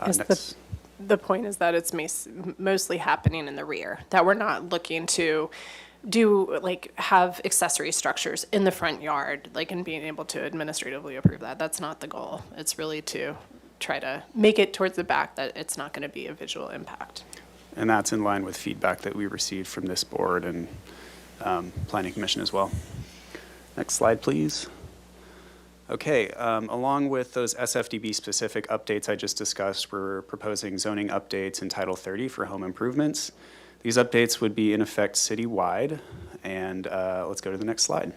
Yes, the point is that it's mostly happening in the rear, that we're not looking to do, like, have accessory structures in the front yard, like, and being able to administratively approve that. That's not the goal. It's really to try to make it towards the back that it's not going to be a visual impact. And that's in line with feedback that we received from this board and Planning Commission as well. Next slide, please. Okay, along with those SFDB-specific updates I just discussed, we're proposing zoning updates in Title 30 for home improvements. These updates would be in effect citywide, and let's go to the next slide.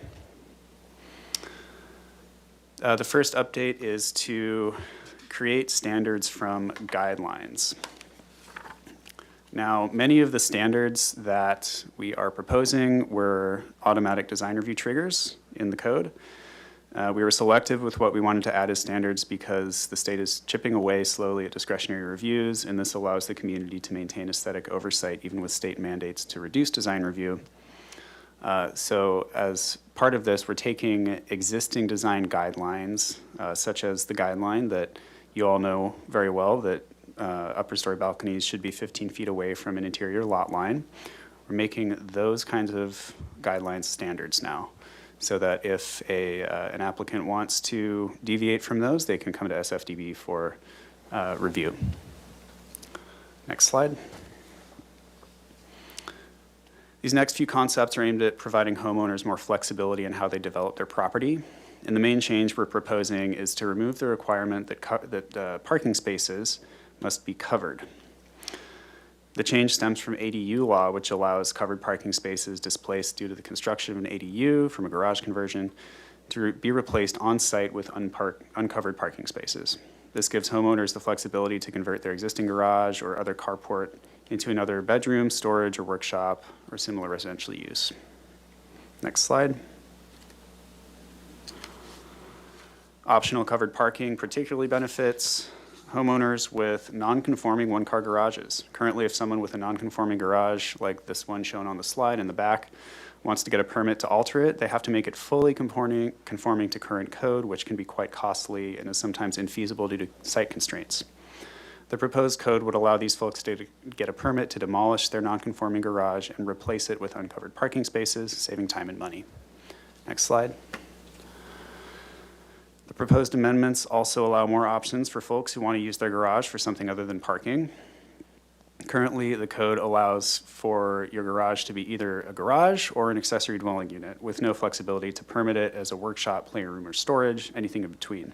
The first update is to create standards from guidelines. Now, many of the standards that we are proposing were automatic design review triggers in the code. We were selective with what we wanted to add as standards because the state is chipping away slowly at discretionary reviews, and this allows the community to maintain aesthetic oversight even with state mandates to reduce design review. So as part of this, we're taking existing design guidelines, such as the guideline that you all know very well, that upper story balconies should be 15 feet away from an interior lot line. We're making those kinds of guidelines standards now, so that if an applicant wants to deviate from those, they can come to SFDB for review. Next slide. These next few concepts are aimed at providing homeowners more flexibility in how they develop their property. And the main change we're proposing is to remove the requirement that parking spaces must be covered. The change stems from ADU law, which allows covered parking spaces displaced due to the construction of an ADU from a garage conversion to be replaced on-site with uncovered parking spaces. This gives homeowners the flexibility to convert their existing garage or other carport into another bedroom, storage, or workshop, or similar residential use. Next slide. Optional covered parking particularly benefits homeowners with non-conforming one-car garages. Currently, if someone with a non-conforming garage, like this one shown on the slide in the back, wants to get a permit to alter it, they have to make it fully conforming to current code, which can be quite costly and is sometimes infeasible due to site constraints. The proposed code would allow these folks to get a permit to demolish their non-conforming garage and replace it with uncovered parking spaces, saving time and money. Next slide. The proposed amendments also allow more options for folks who want to use their garage for something other than parking. Currently, the code allows for your garage to be either a garage or an accessory dwelling unit with no flexibility to permit it as a workshop, playroom, or storage, anything in between.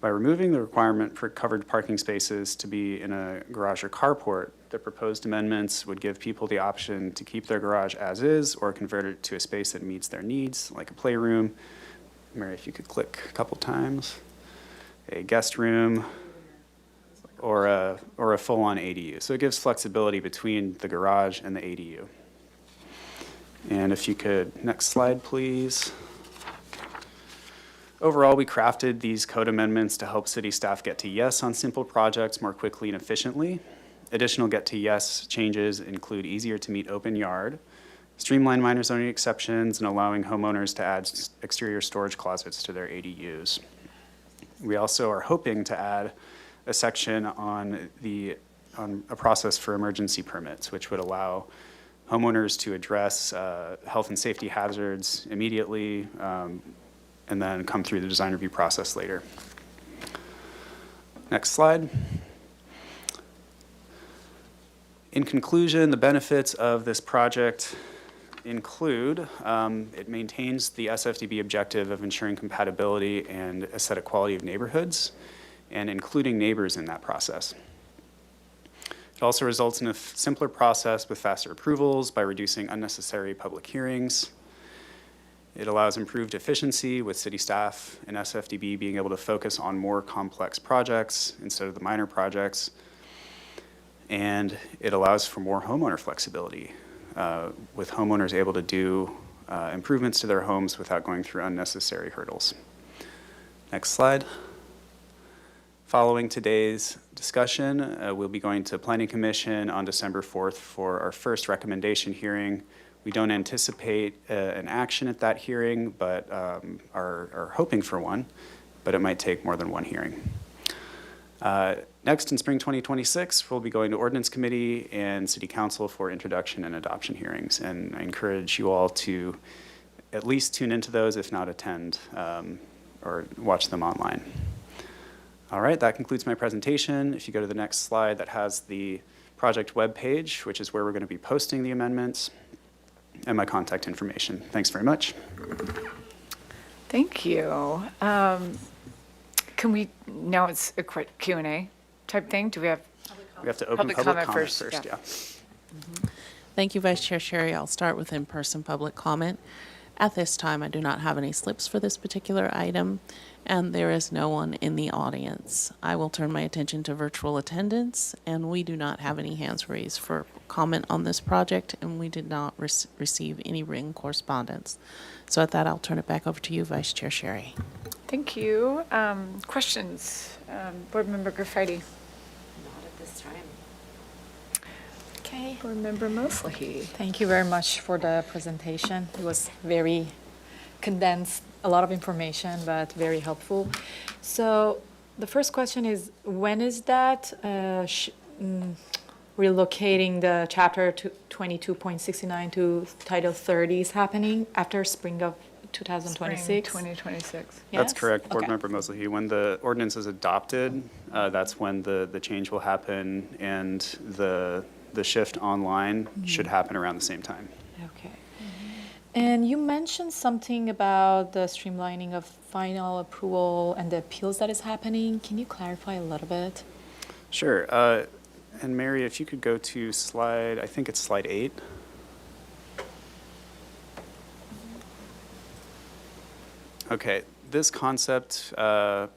By removing the requirement for covered parking spaces to be in a garage or carport, the proposed amendments would give people the option to keep their garage as is or convert it to a space that meets their needs, like a playroom. Mary, if you could click a couple times. A guest room, or a full-on ADU. So it gives flexibility between the garage and the ADU. And if you could, next slide, please. Overall, we crafted these code amendments to help city staff get to yes on simple projects more quickly and efficiently. Additional get to yes changes include easier to meet open yard, streamline minor zoning exceptions, and allowing homeowners to add exterior storage closets to their ADUs. We also are hoping to add a section on a process for emergency permits, which would allow homeowners to address health and safety hazards immediately, and then come through the design review process later. Next slide. In conclusion, the benefits of this project include it maintains the SFDB objective of ensuring compatibility and aesthetic quality of neighborhoods and including neighbors in that process. It also results in a simpler process with faster approvals by reducing unnecessary public hearings. It allows improved efficiency with city staff and SFDB being able to focus on more complex projects instead of the minor projects. And it allows for more homeowner flexibility, with homeowners able to do improvements to their homes without going through unnecessary hurdles. Next slide. Following today's discussion, we'll be going to Planning Commission on December 4th for our first recommendation hearing. We don't anticipate an action at that hearing, but are hoping for one, but it might take more than one hearing. Next, in spring 2026, we'll be going to Ordinance Committee and City Council for introduction and adoption hearings. And I encourage you all to at least tune into those, if not attend, or watch them online. All right, that concludes my presentation. If you go to the next slide, that has the project webpage, which is where we're going to be posting the amendments, and my contact information. Thanks very much. Thank you. Can we, now it's a quick Q&A type thing? Do we have? We have to open public comment first, yeah. Thank you, Vice Chair Sherry. I'll start with in-person public comment. At this time, I do not have any slips for this particular item, and there is no one in the audience. I will turn my attention to virtual attendance, and we do not have any hands raised for comment on this project, and we did not receive any written correspondence. So at that, I'll turn it back over to you, Vice Chair Sherry. Thank you. Questions? Board Member Graffiti. Not at this time. Okay. Board Member Mosley. Thank you very much for the presentation. It was very condensed, a lot of information, but very helpful. So the first question is, when is that relocating the chapter 22.69 to Title 30 is happening after spring of 2026? Spring 2026. That's Yes? correct, Board Okay. Member Mosley. When the ordinance is adopted, that's when the change will happen, and the shift online should happen around the same time. Okay. And you mentioned something about the streamlining of final approval and the appeals that is happening. Can you clarify a little bit? Sure. And Mary, if you could go to slide, I think it's slide 8. Okay, this concept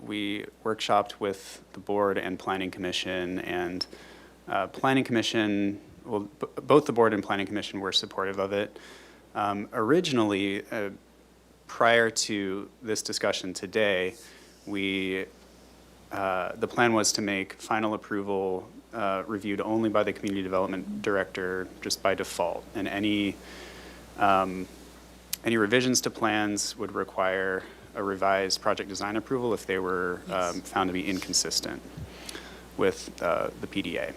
we workshopped with the board and Planning Commission, and Planning Commission, well, both the board and Planning Commission were supportive of it. Originally, prior to this discussion today, the plan was to make final approval reviewed only by the Community Development Director just by default, and any revisions to plans would require a revised project design approval if they were found to be inconsistent with the PDA.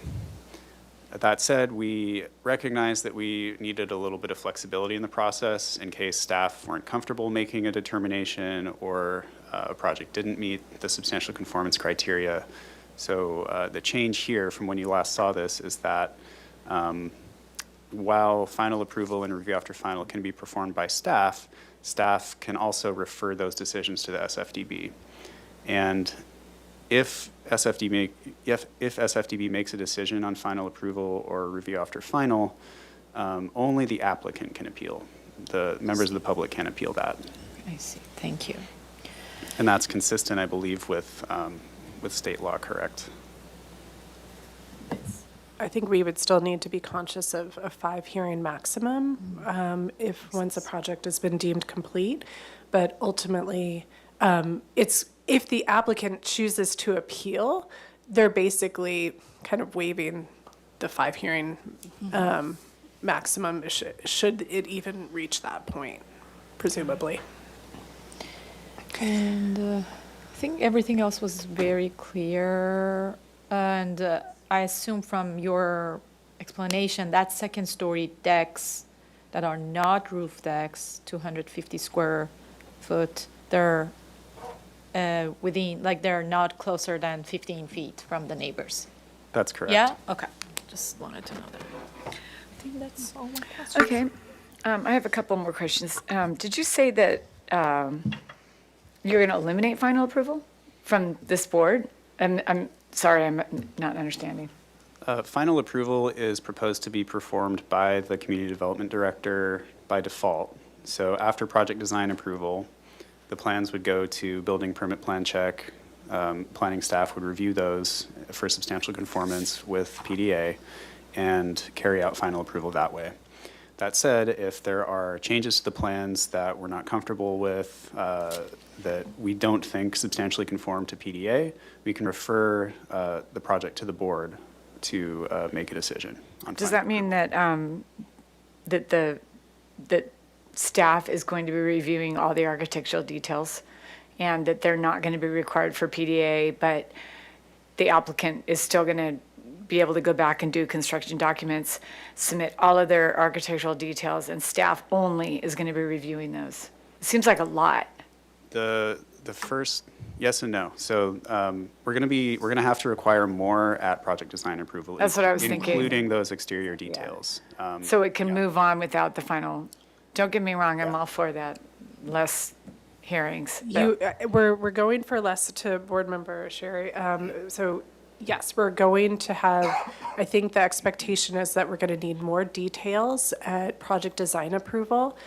That said, we recognized that we needed a little bit of flexibility in the process in case staff weren't comfortable making a determination or a project didn't meet the substantial conformance criteria. So the change here from when you last saw this is that while final approval and review after final can be performed by staff, staff can also refer those decisions to the SFDB. And if SFDB makes a decision on final approval or review after final, only the applicant can appeal. The members of the public can't appeal that. I see. Thank you. And that's consistent, I believe, with state law, correct? I think we would still need to be conscious of a 5-hearing maximum if once a project has been deemed complete. But ultimately, it's if the applicant chooses to appeal, they're basically kind of waiving the 5-hearing maximum should it even reach that point, presumably. And I think everything else was very clear. And I assume from your explanation that second-story decks that are not roof decks, 250 square foot, they're within, like they're not closer than 15 feet from the neighbors. That's correct. Yeah? Okay. Just wanted to know that. I think that's all my questions. Okay. I have a couple more questions. Did you say that you're going to eliminate final approval from this board? I'm sorry, I'm not understanding. Final approval is proposed to be performed by the Community Development Director by default. So after project design approval, the plans would go to building permit plan check. Planning staff would review those for substantial conformance with PDA and carry out final approval that way. That said, if there are changes to the plans that we're not comfortable with, that we don't think substantially conform to PDA, we can refer the project to the board to make a decision on. Does final that mean that, that staff is going to be reviewing all the architectural details and that they're not going to be required for PDA, but the applicant is still going to be able to go back and do construction documents, submit all of their architectural details, and staff only is going to be reviewing those? It seems like a lot. The first, yes and no. So we're going to have to require more at project design approval. That's what I was thinking. Including those exterior details. So it can yeah. move on without the final, don't get me wrong, I'm all for that, less hearings. but- We're going for less to board member Sherry. So yes, we're going to have, I think the expectation is that we're going to need more details at project design approval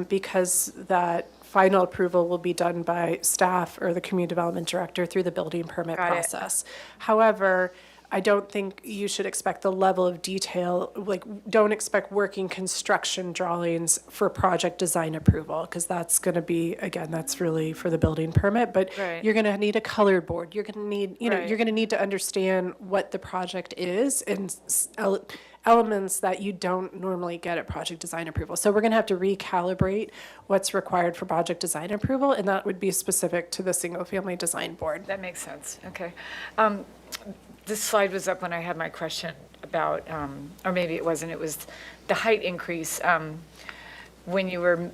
because that final approval will be done by staff or the community development director through the building permit Got it. process. However, I don't think you should expect the level of detail, like, don't expect working construction drawings for project design approval, because that's going to be, again, that's really for the building permit, but Right. you're going to need a color board. You're going to need, Right. you're going to need to understand what the project is and elements that you don't normally get at project design approval. So we're going to have to recalibrate what's required for project design approval, and that would be specific to the single-family design board. That makes sense, okay. This slide was up when I had my question about, or maybe it wasn't, it was the height increase. When you were,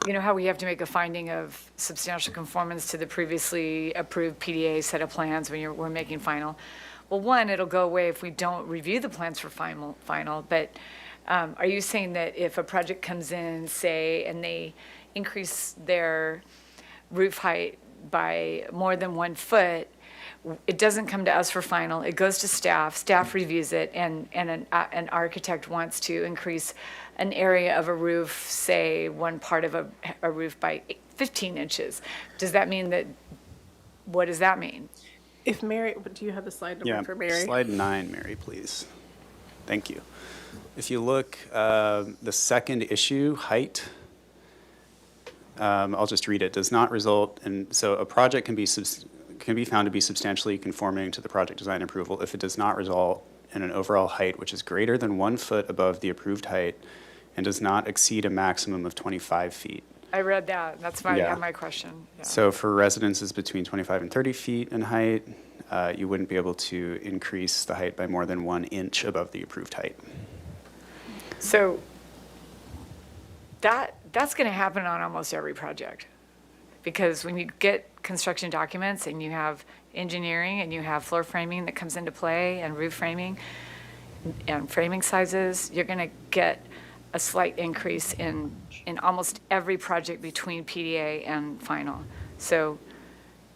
you know how we have to make a finding of substantial conformance to the previously approved PDA set of plans when we're making final? Well, one, it'll go away if we don't review the plans for final, but are you saying that if a project comes in, say, and they increase their roof height by more than 1 foot, it doesn't come to us for final, it goes to staff reviews it, and an architect wants to increase an area of a roof, say, one part of a roof by 15 inches. Does that mean that, what does that mean? If Mary, do you have the slide number Yeah, for Mary? slide 9, Mary, please. Thank you. If you look, the second issue, height, I'll just read it, does not result in, so a project can be found to be substantially conforming to the project design approval if it does not result in an overall height which is greater than 1 foot above the approved height and does not exceed a maximum of 25 feet. I read that, that's why I Yeah. have my question. Yeah. So for residences between 25 and 30 feet in height, you wouldn't be able to increase the height by more than 1 inch above the approved height. So that's going to happen on almost every project. Because when you get construction documents and you have engineering and you have floor framing that comes into play and roof framing and framing sizes, you're going to get a slight increase in almost every project between PDA and final. So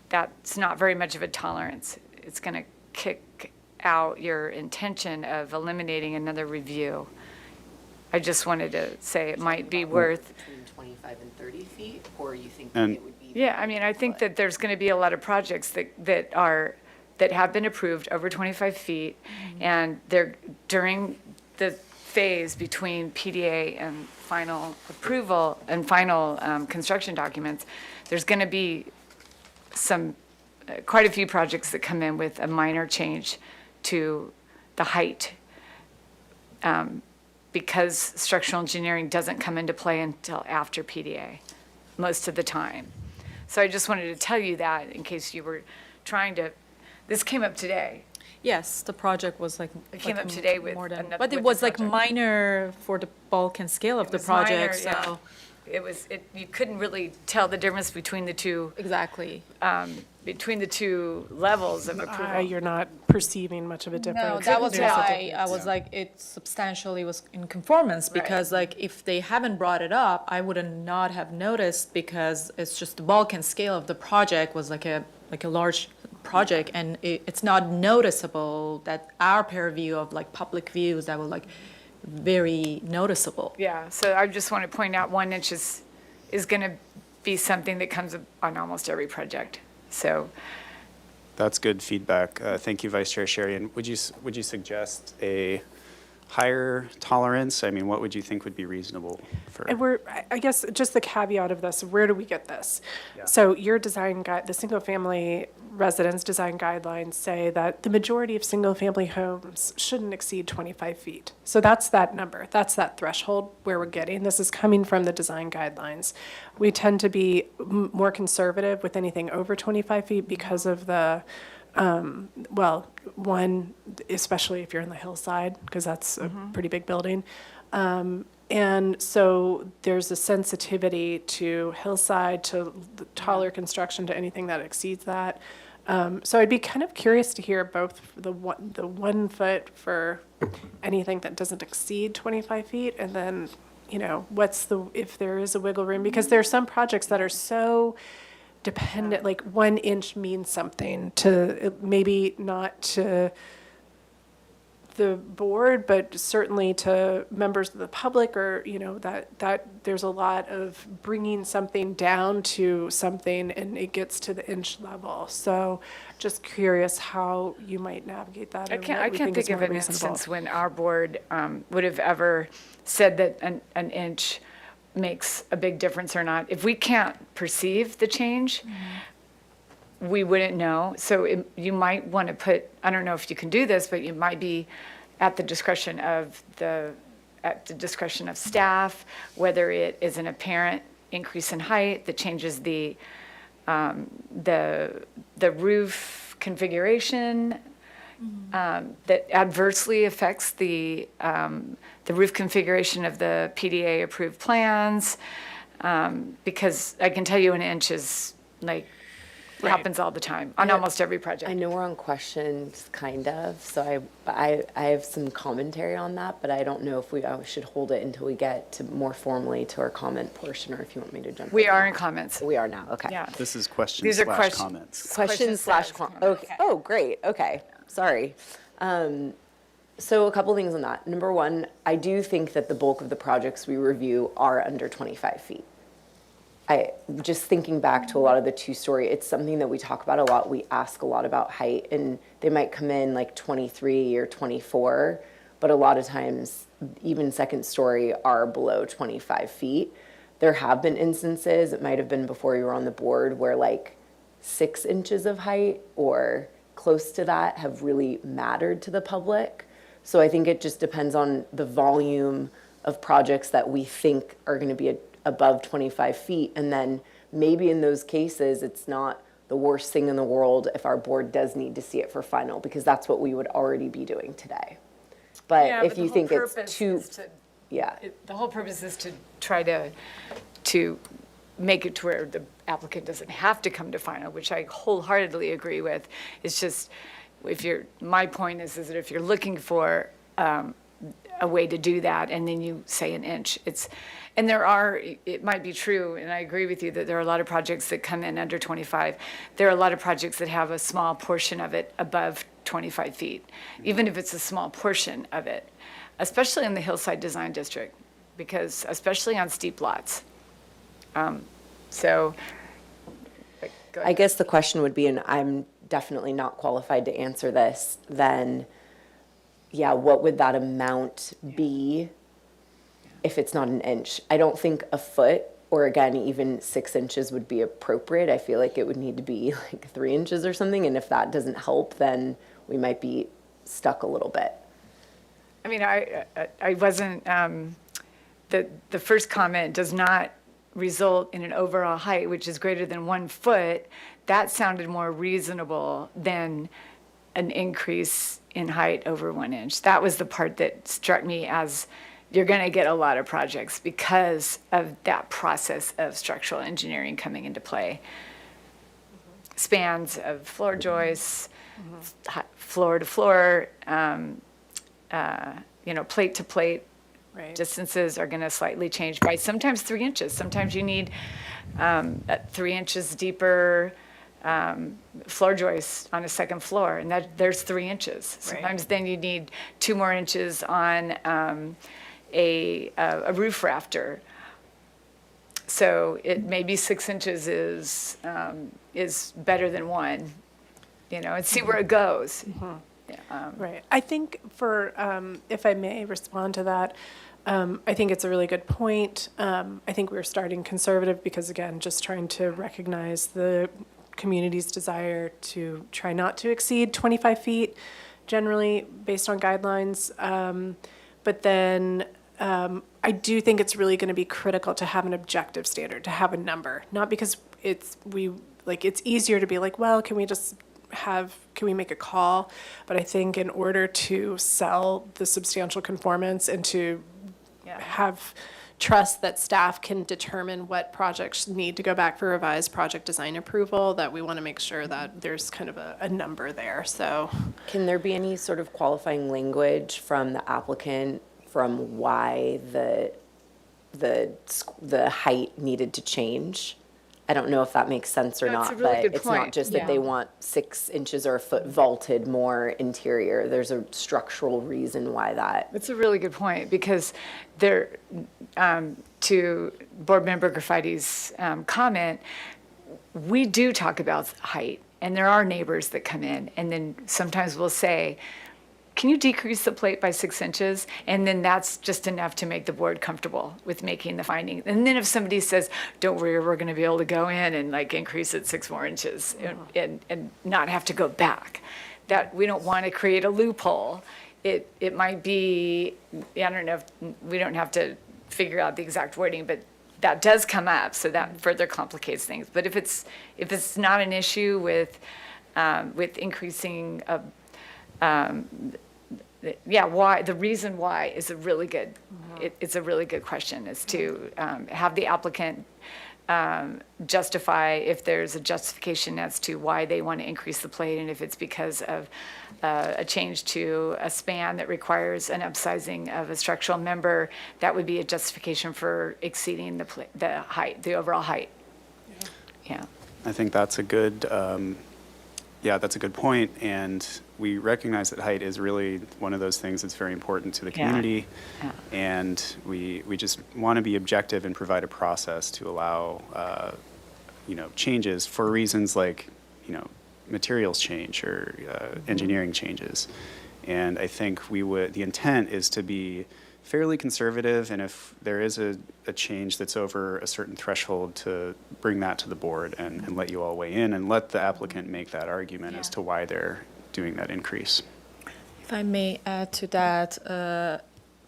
that's not very much of a tolerance. It's going to kick out your intention of eliminating another review. I just wanted to say it might be worth. Between 25 and 30 feet, or you think And- it would be? Yeah, I mean, I think that there's going to be a lot of projects that have been approved over 25 feet, and they're, during the phase between PDA and final approval and final construction documents, there's going to be quite a few projects that come in with a minor change to the height, because structural engineering doesn't come into play until after PDA, most of the time. So I just wanted to tell you that in case you were trying to, this came up today. Yes, the project was like. It came like up today with more than- another- But with it the was like project. minor for the bulk and scale of the was minor, project, yeah. so. you couldn't really tell the difference between the two, Exactly. levels of approval. You're not perceiving much of a difference. No, that was There's a why I was like, it substantially was in conformance, because like, if they haven't brought it up, I would not have noticed, because it's just the bulk and scale of the project was like a large project, and it's not noticeable that our purview of like public views that were like very noticeable. Yeah, so I just want to point out 1 inch is going to be something that comes up on almost every project. So, That's good feedback. Thank you, Vice Chair Sherry. And would you suggest a higher tolerance? I mean, what would you think would be reasonable for? And I guess, just the caveat of this, where do we get this? Yeah. So your design guide, the single-family residence design guidelines say that the majority of single-family homes shouldn't exceed 25 feet. So that's that number, that's that threshold where we're getting. This is coming from the design guidelines. We tend to be more conservative with anything over 25 feet because of the, well, one, especially if you're in the hillside, because that's a pretty big building. And so there's a sensitivity to hillside, to taller construction, to anything that exceeds that. So I'd be kind of curious to hear both the 1 foot for anything that doesn't exceed 25 feet, and then, if there is a wiggle room, because there are some projects that are so dependent, like 1 inch means something to, maybe not to the board, but certainly to members of the public, or, that there's a lot of bringing something down to something and it gets to the inch level. So just curious how you might navigate that. I can't think of an instance when our board would have ever said that an inch makes a big difference or not. If we can't perceive the change, we wouldn't know. So you might want to put, I don't know if you can do this, but it might be at the discretion of staff, whether it is an apparent increase in height that changes the roof configuration, that adversely affects the roof configuration of the PDA approved plans, because I can tell you an inch is like, happens all the time on almost every project. I know we're on questions, kind of, so I have some commentary on that, but I don't know if I should hold it until we get to more formally to our comment portion, or if you want me to jump in. We are in comments. We are now, okay. Yeah. This is questions These are slash questions. comments. Questions/comments. Okay. Oh, great, okay, sorry. So a couple things on that. Number one, I do think that the bulk of the projects we review are under 25 feet. Just thinking back to a lot of the two-story, it's something that we talk about a lot. We ask a lot about height, and they might come in like 23 or 24, but a lot of times, even second story are below 25 feet. There have been instances, it might have been before you were on the board, where like 6 inches of height or close to that have really mattered to the public. So I think it just depends on the volume of projects that we think are going to be above 25 feet. And then maybe in those cases, it's not the worst thing in the world if our board does need to see it for final, because that's what we would already be doing today. But Yeah, if but you the think whole it's purpose too, is to- yeah. The whole purpose is to try to make it to where the applicant doesn't have to come to final, which I wholeheartedly agree with. It's just, my point is that if you're looking for a way to do that, and then you say an inch, and it might be true, and I agree with you that there are a lot of projects that come in under 25. There are a lot of projects that have a small portion of it above 25 feet, even if it's a small portion of it, especially in the Hillside Design District, because especially on steep lots. Go I ahead. guess the question would be, and I'm definitely not qualified to answer this, then, yeah, what would that amount be if it's not an inch? I don't think a foot, or again, even 6 inches would be appropriate. I feel like it would need to be like 3 inches or something, and if that doesn't help, then we might be stuck a little bit. I mean, I wasn't, the first comment does not result in an overall height which is greater than 1 foot. That sounded more reasonable than an increase in height over 1 inch. That was the part that struck me as you're going to get a lot of projects because of that process of structural engineering coming into play. Spans of floor joists, floor to floor, plate to plate. Right. Distances are going to slightly change by sometimes 3 inches. Sometimes you need 3 inches deeper floor joists on a second floor, and there's 3 inches. Sometimes then you need 2 more inches on a roof rafter. So it maybe 6 inches is better than 1, and see where it goes. Right. I think if I may respond to that, I think it's a really good point. I think we're starting conservative because, again, just trying to recognize the community's desire to try not to exceed 25 feet, generally based on guidelines. But then I do think it's really going to be critical to have an objective standard, to have a number, not because it's easier to be like, well, can we make a call? But I think in order to sell the substantial conformance and to have trust that staff can determine what projects need to go back for revised project design approval, that we want to make sure that there's kind of a number there, so. Can there be any sort of qualifying language from the applicant from why the height needed to change? I don't know if that makes sense or That's not, a really but good it's not point. just that they want 6 inches or a foot vaulted more interior. There's a structural reason why that. That's a really good point, because there, to Board Member Graffiti's comment, we do talk about height, and there are neighbors that come in, and then sometimes we'll say, can you decrease the plate by 6 inches? And then that's just enough to make the board comfortable with making the finding. And then if somebody says, don't worry, we're going to be able to go in and increase it 6 more inches and not have to go back. That we don't want to create a loophole. It might be, I don't know, we don't have to figure out the exact wording, but that does come up, so that further complicates things. But if it's not an issue with increasing why, the reason why is a really good, it's a really good question, is to have the applicant justify, if there's a justification as to why they want to increase the plate, and if it's because of a change to a span that requires an upsizing of a structural member, that would be a justification for exceeding the height, the overall height. Yeah. I think that's a good, that's a good point, and we recognize that height is really one of those things that's very important to the community, and we just want to be objective and provide a process to allow, changes for reasons like, materials change or engineering changes. And I think the intent is to be fairly conservative, and if there is a change that's over a certain threshold, to bring that to the board and let you all weigh in and let the applicant make that argument as to why they're doing that increase. If I may add to that,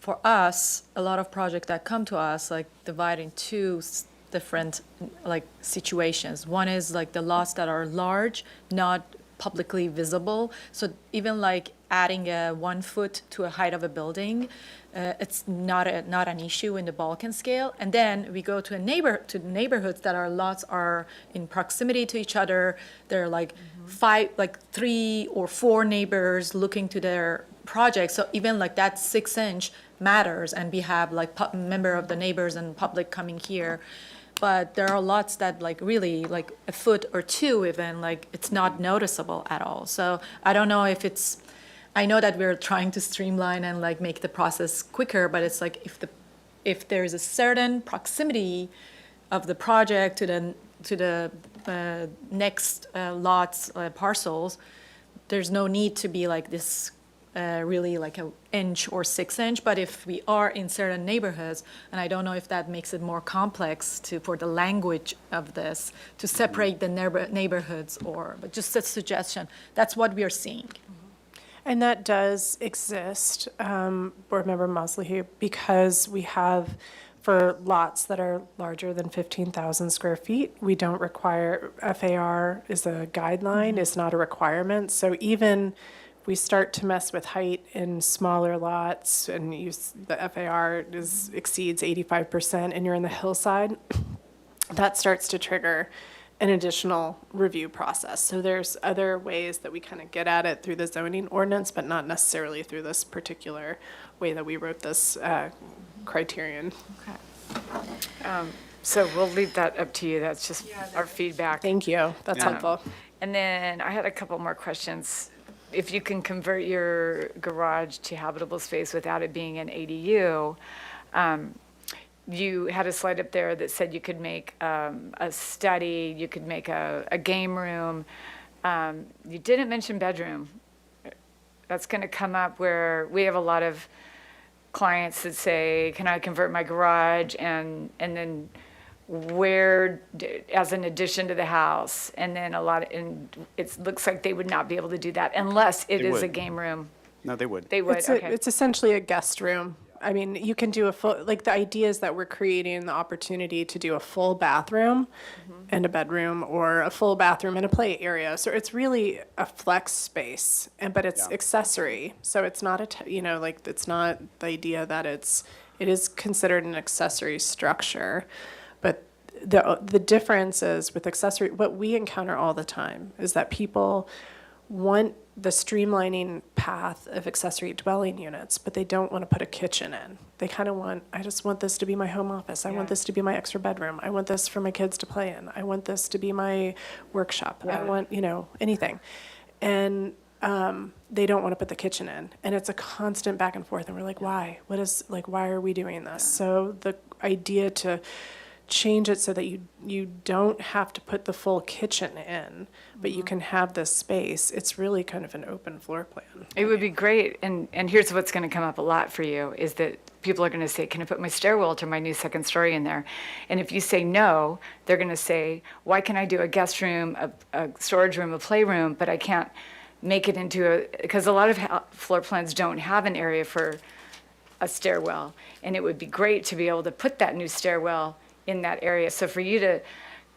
for us, a lot of projects that come to us, divide in two different, situations. One is the lots that are large, not publicly visible. So even adding a 1 foot to a height of a building, it's not an issue in the Balkan scale. And then we go to neighborhoods that our lots are in proximity to each other. They're 3 or 4 neighbors looking to their project. So even that 6 inch matters, and we have member of the neighbors and public coming here. But there are lots that really a foot or 2 even, it's not noticeable at all. So I don't know if I know that we're trying to streamline and make the process quicker, but it's if there is a certain proximity of the project to the next lots, parcels, there's no need to be this really an inch or 6 inch. But if we are in certain neighborhoods, and I don't know if that makes it more complex for the language of this, to separate the neighborhoods, but just a suggestion, that's what we are seeing. And that does exist, Board Member Mosley, because we have, for lots that are larger than 15,000 square feet, we don't require, FAR is a guideline, it's not a requirement. So even we start to mess with height in smaller lots and the FAR exceeds 85% and you're in the hillside, that starts to trigger an additional review process. So there's other ways that we kind of get at it through the zoning ordinance, but not necessarily through this particular way that we wrote this criterion. So we'll leave that up to you. That's just our feedback. Thank you. That's helpful. And then I had a couple more questions. If you can convert your garage to habitable space without it being an ADU, you had a slide up there that said you could make a study, you could make a game room. You didn't mention bedroom. That's going to come up where we have a lot of clients that say, can I convert my garage and then where, as an addition to the house, and then and it looks like they would not be able to do that unless it They is a would. game room. No, they would. They would, okay. It's essentially a guest room. I mean, you can do a full, like the idea is that we're creating the opportunity to do a full bathroom and a bedroom, or a full bathroom and a play area. So it's really a flex space, but it's Yeah. accessory. So it's not it's not the idea that it is considered an accessory structure. But the difference is with accessory, what we encounter all the time is that people want the streamlining path of accessory dwelling units, but they don't want to put a kitchen in. They kind of I just want this to be my home office. I want this to be my extra bedroom. I want this for my kids to play in. I want this to be my workshop. I want, anything. And they don't want to put the kitchen in. And it's a constant back and forth. And we're like, why? Why are we doing this? So the idea to change it so that you don't have to put the full kitchen in, but you can have this space. It's really kind of an open floor plan. It would be great, and here's what's going to come up a lot for you, is that people are going to say, can I put my stairwell to my new second story in there? And if you say no, they're going to say, why can I do a guest room, a storage room, a playroom, but I can't make it into because a lot of floor plans don't have an area for a stairwell, and it would be great to be able to put that new stairwell in that area. So for you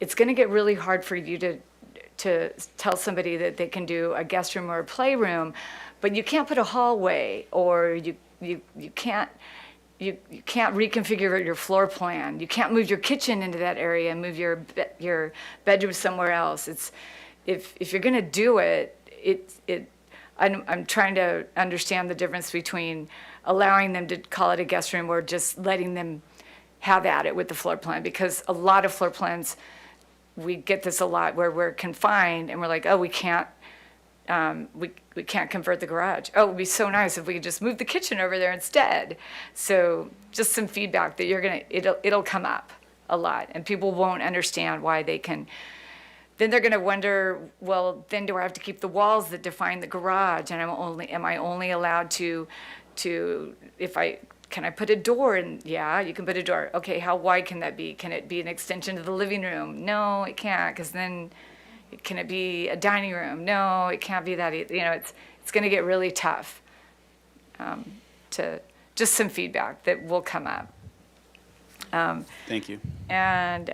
it's going to get really hard for you to tell somebody that they can do a guest room or a playroom, but you can't put a hallway, or you can't reconfigure your floor plan. You can't move your kitchen into that area and move your bedroom somewhere else. It's if you're going to do it, I'm trying to understand the difference between allowing them to call it a guest room or just letting them have at it with the floor plan, because a lot of floor plans, we get this a lot where we're confined and we're like, oh, we can't convert the garage. Oh, it would be so nice if we could just move the kitchen over there instead. So just some feedback that it'll come up a lot, and people won't understand why they can. Then they're going to wonder, well, then do I have to keep the walls that define the garage? And am I only allowed to can I put a door in? Yeah, you can put a door. Okay, how wide can that be? Can it be an extension to the living room? No, it can't, because then can it be a dining room? No, it can't be that. It's going to get really tough. To just some feedback that will come up. Thank you. And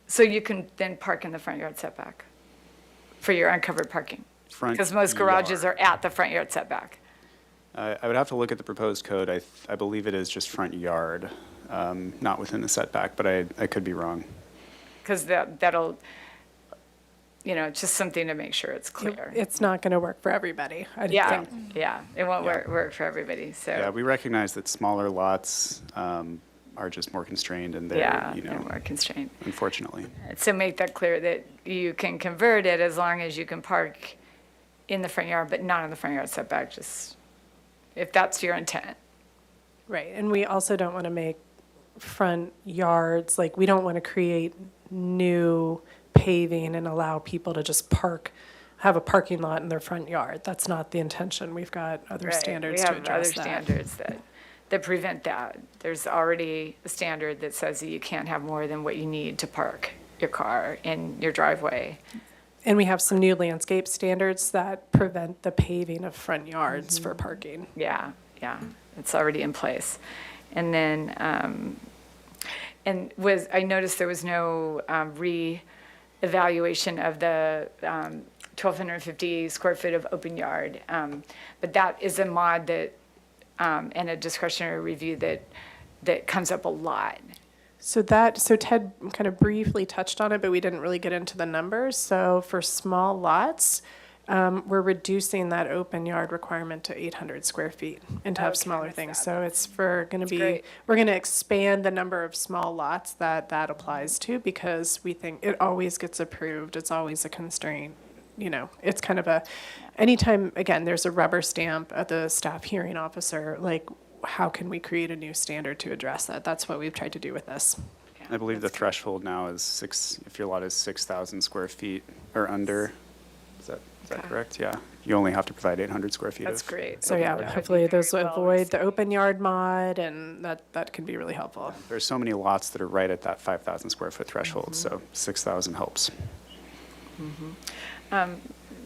so you can then park in the front yard setback for your uncovered parking. Because most garages are at the front yard setback. I would have to look at the proposed code. I believe it is just front yard, not within the setback, but I could be wrong. Because that'll, just something to make sure it's clear. It's not going to work for everybody, I Yeah, think. yeah, it won't work for everybody, so. Yeah, we recognize that smaller lots are just more constrained, and they're, they're more constrained. unfortunately. So make that clear that you can convert it as long as you can park in the front yard, but not in the front yard setback, just if that's your intent. Right, and we also don't want to make front yards, we don't want to create new paving and allow people to just have a parking lot in their front yard. That's not the intention. We've got other standards to address that. We have other standards that prevent that. There's already a standard that says that you can't have more than what you need to park your car in your driveway. And we have some new landscape standards that prevent the paving of front yards for parking. Yeah, it's already in place. And then, I noticed there was no evaluation of the 1,250 square foot of open yard. But that is a mod that, and a discretionary review that comes up a lot. So Ted kind of briefly touched on it, but we didn't really get into the numbers. So for small lots, we're reducing that open yard requirement to 800 square feet and to have Okay, smaller missed things. that. So it's going to be, great. we're going to expand the number of small lots that applies to, because we think it always gets approved. It's always a constraint. You know, it's kind of anytime, again, there's a rubber stamp at the staff hearing officer, like, how can we create a new standard to address that? That's what we've tried to do with this. I believe the threshold now is if your lot is 6,000 square feet or under. Is that Okay. correct? Yeah. You only have to provide 800 square feet That's of. great. So Okay, yeah, that would be hopefully very those will well avoid the received. open yard mod, and that can be really helpful. There's so many lots that are right at that 5,000 square foot threshold, so 6,000 helps.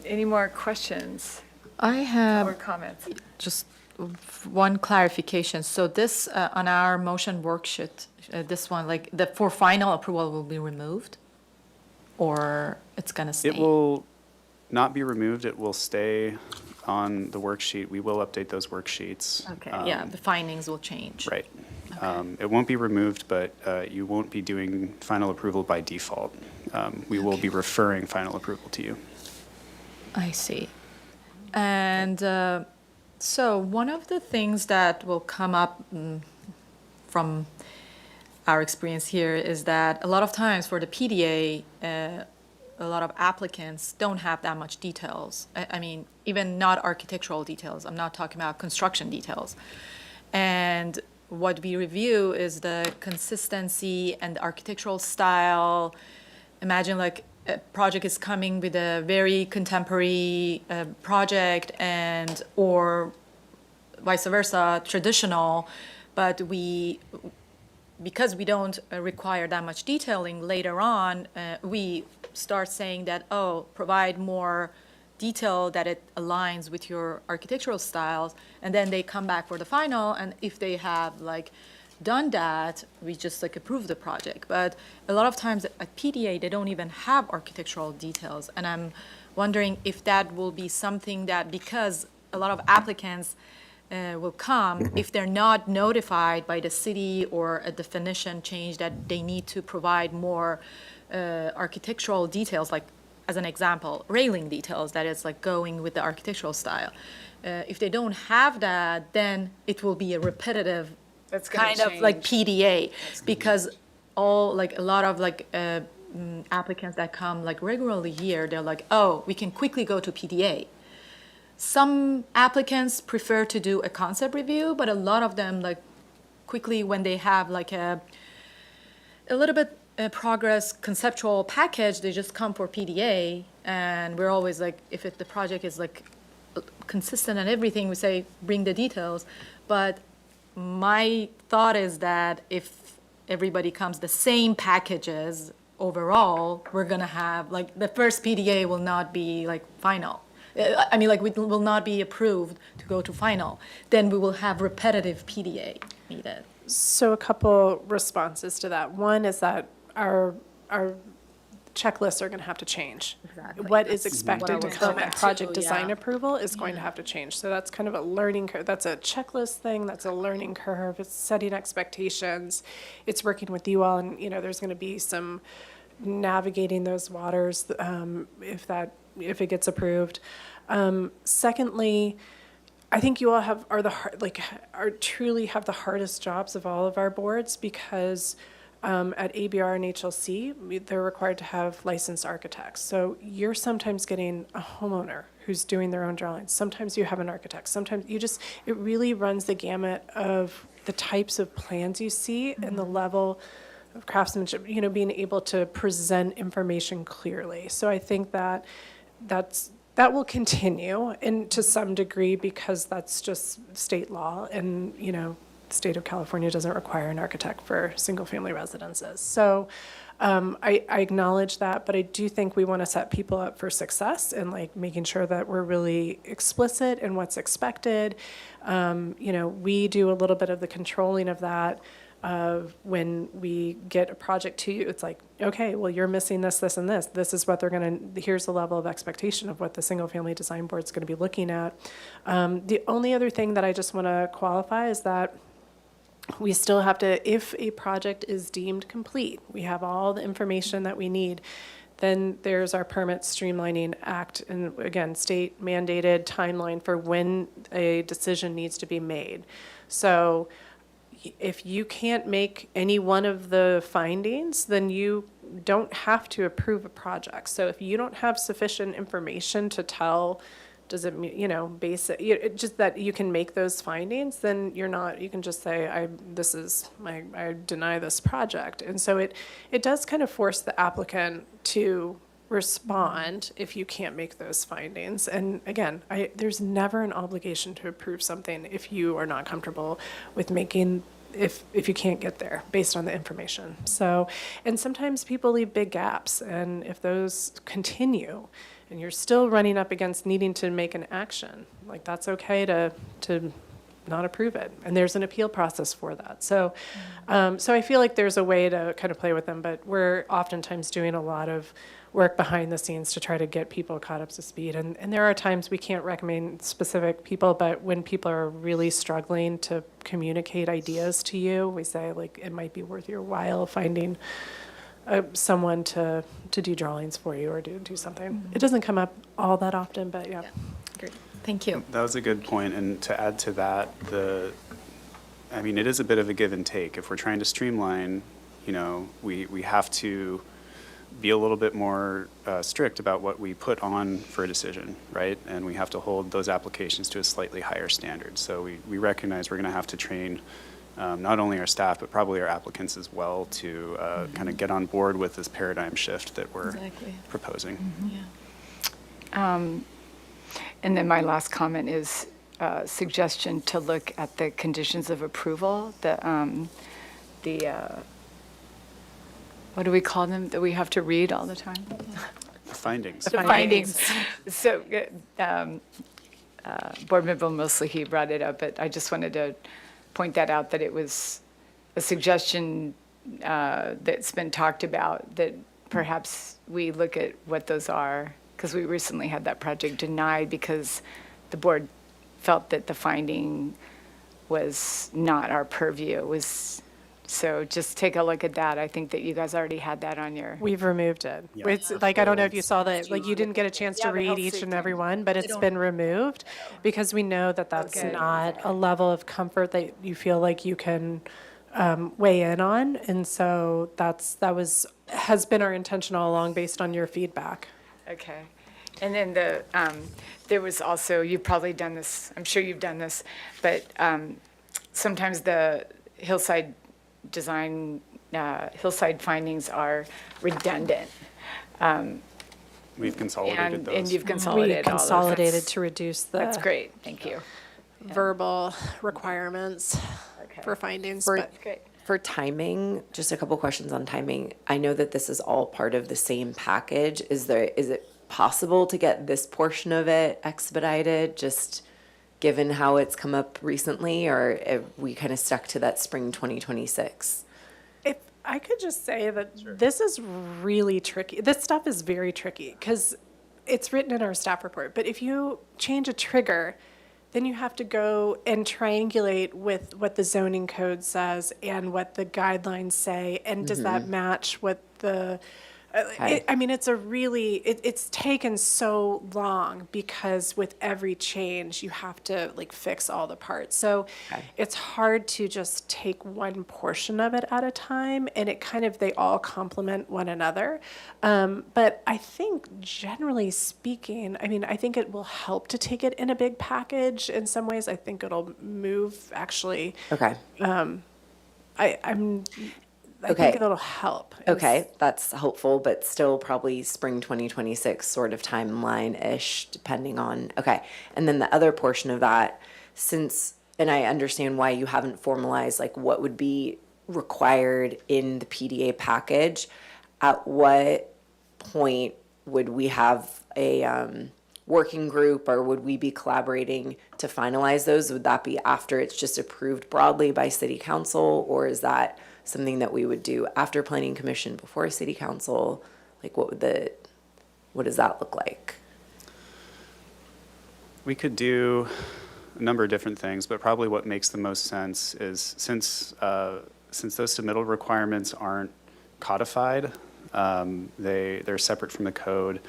Any more questions I have or comments? just one clarification. So this, on our motion worksheet, this one, like, for final approval will be removed? Or it's gonna stay? It will not be removed. It will stay on the worksheet. We will update those worksheets. Okay, yeah, the findings will change. Right. It won't be removed, but you won't be doing final approval by default. We will be referring final approval to you. I see. And so one of the things that will come up from our experience here is that a lot of times for the PDA, a lot of applicants don't have that much details. I mean, even not architectural details. I'm not talking about construction details. And what we review is the consistency and the architectural style. Imagine like a project is coming with a very contemporary project, and or vice versa, traditional, but because we don't require that much detailing later on, we start saying that, oh, provide more detail that it aligns with your architectural styles, and then they come back for the final, and if they have like done that, we just like approve the project. But a lot of times at PDA, they don't even have architectural details, and I'm wondering if that will be something that, because a lot of applicants will come, if they're not notified by the city or a definition change that they need to provide more architectural details, like as an example, railing details that is like going with the architectural style. If they don't have that, then it will be a repetitive That's gonna kind of like change. PDA, because a lot of like applicants that come like regularly here, they're like, oh, we can quickly go to PDA. Some applicants prefer to do a concept review, but a lot of them like quickly, when they have like a little bit progress conceptual package, they just come for PDA. And we're always like, if the project is like consistent and everything, we say bring the details. But my thought is that if everybody comes the same packages overall, we're gonna have like the first PDA will not be like final. I mean, like, we will not be approved to go to final. Then we will have repetitive PDA needed. So a couple responses to that. One is that our checklists are going to have to change. Exactly. What is That's expected what I to was come going at to, project design yeah. approval is going to have to change. So that's kind of a learning curve. That's a checklist thing. That's a learning curve. It's setting expectations. It's working with you all, and there's going to be some navigating those waters if it gets approved. Secondly, I think you all truly have the hardest jobs of all of our boards, because at ABR and HLC, they're required to have licensed architects. So you're sometimes getting a homeowner who's doing their own drawings. Sometimes you have an architect. Sometimes it really runs the gamut of the types of plans you see and the level of craftsmanship, being able to present information clearly. So I think that will continue, and to some degree, because that's just state law, and the state of California doesn't require an architect for single-family residences. So I acknowledge that, but I do think we want to set people up for success, and like making sure that we're really explicit in what's expected. We do a little bit of the controlling of that when we get a project to you, it's like, okay, well, you're missing this, this, and this. This is what they're going to, here's the level of expectation of what the single-family design board's going to be looking at. The only other thing that I just want to qualify is that we still have to, if a project is deemed complete, we have all the information that we need, then there's our Permit Streamlining Act, and again, state mandated timeline for when a decision needs to be made. So if you can't make any one of the findings, then you don't have to approve a project. So if you don't have sufficient information to tell, does it, just that you can make those findings, then you're not, you can just say, I deny this project. And so it does kind of force the applicant to respond if you can't make those findings. And again, there's never an obligation to approve something if you are not comfortable with making, if you can't get there based on the information. So, and sometimes people leave big gaps, and if those continue and you're still running up against needing to make an action, like that's okay to not approve it. And there's an appeal process for that. So, so I feel like there's a way to kind of play with them, but we're oftentimes doing a lot of work behind the scenes to try to get people caught up to speed. And there are times we can't recommend specific people, but when people are really struggling to communicate ideas to you, we say, like, it might be worth your while finding someone to do drawings for you or do something. It doesn't come up all that often, but yeah. Great. Thank you. That was a good point. And to add to that, it is a bit of a give and take. If we're trying to streamline, we have to be a little bit more strict about what we put on for a decision, right? And we have to hold those applications to a slightly higher standard. So we recognize we're going to have to train not only our staff, but probably our applicants as well to kind of get on board with this paradigm shift that we're proposing. And then my last comment is a suggestion to look at the conditions of approval, what do we call them, that we have to read all the time? The findings. The findings. So, Board Member mostly he brought it up, but I just wanted to point that out, that it was a suggestion that's been talked about, that perhaps we look at what those are, because we recently had that project denied because the board felt that the finding was not our purview. So just take a look at that. I think that you guys already had that on your. We've removed it. Yeah. It's like, I don't know if you saw that, like you didn't get a chance to read each and every one, but it's been removed because we know that that's Okay. not a level of comfort that you feel like you can weigh in on. And so has been our intention all along based on your feedback. Okay. And then there was also, you've probably done this, I'm sure you've done this, but sometimes the hillside findings are redundant. We've consolidated those. And you've consolidated We all those. consolidated to reduce That's the great, thank you. verbal requirements Okay. for findings. For- But Great. For timing, just a couple questions on timing. I know that this is all part of the same package. Is it possible to get this portion of it expedited, just given how it's come up recently, or have we kind of stuck to that spring 2026? if I could just say that this is really tricky. This stuff is very tricky because it's written in our staff report. But if you change a trigger, then you have to go and triangulate with what the zoning code says and what the guidelines say. And does that match what the, Okay. it's taken so long because with every change, you have to like fix all the parts. So Okay. it's hard to just take one portion of it at a time, and they all complement one another. But I think generally speaking, I think it will help to take it in a big package. In some ways, I think it'll move actually. Okay. I Okay. think it'll help. Okay, that's helpful, but still probably spring 2026 sort of timeline-ish, depending on, okay. And then the other portion of that, and I understand why you haven't formalized, like, what would be required in the PDA package, at what point would we have a working group, or would we be collaborating to finalize those? Would that be after it's just approved broadly by city council, or is that something that we would do after planning commission before city council? Like, what does that look like? We could do a number of different things, but probably what makes the most sense is since those submittal requirements aren't codified, they're separate from the code.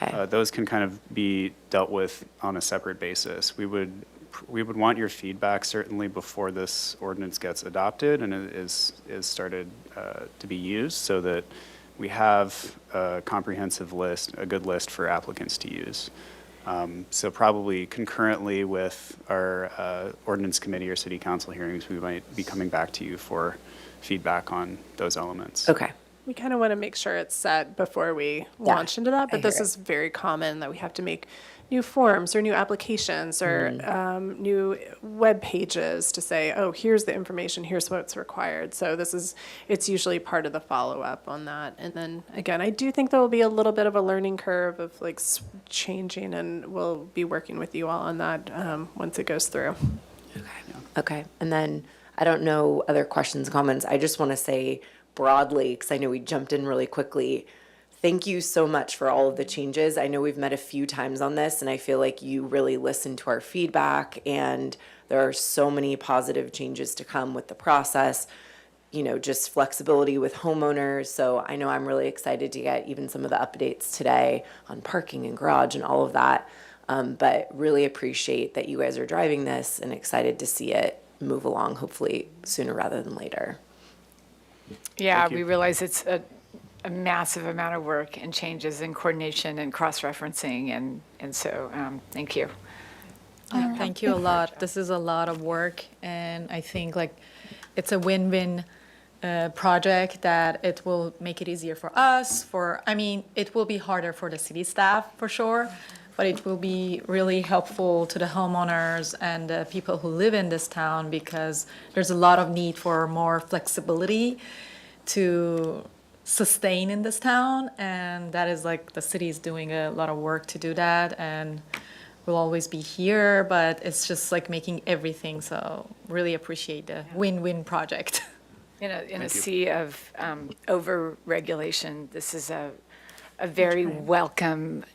Okay. Those can kind of be dealt with on a separate basis. We would want your feedback certainly before this ordinance gets adopted and it is started to be used, so that we have a comprehensive list, a good list for applicants to use. So probably concurrently with our ordinance committee or city council hearings, we might be coming back to you for feedback on those elements. Okay. We kind of want to make sure it's set before we launch into that, I but this hear is very common that we have to make new forms or new applications or new web pages to say, oh, here's the information, here's what's required. So it's usually part of the follow-up on that. And then again, I do think there will be a little bit of a learning curve of like changing, and we'll be working with you all on that once it goes through. Okay. And then I don't know other questions, comments. I just want to say broadly, because I know we jumped in really quickly, thank you so much for all of the changes. I know we've met a few times on this, and I feel like you really listened to our feedback, and there are so many positive changes to come with the process, just flexibility with homeowners. So I know I'm really excited to get even some of the updates today on parking and garage and all of that. But really appreciate that you guys are driving this and excited to see it move along, hopefully sooner rather than later. Yeah, Thank you. we realize it's a massive amount of work and changes and coordination and cross-referencing, and so thank you. Thank you a lot. This is a lot of work, and I think like it's a win-win project that it will make it easier for us. It will be harder for the city staff for sure, but it will be really helpful to the homeowners and the people who live in this town, because there's a lot of need for more flexibility to sustain in this town, and that is like the city is doing a lot of work to do that, and we'll always be here, but it's just like making everything, so really appreciate the win-win project. In a sea of over-regulation, this is a very welcome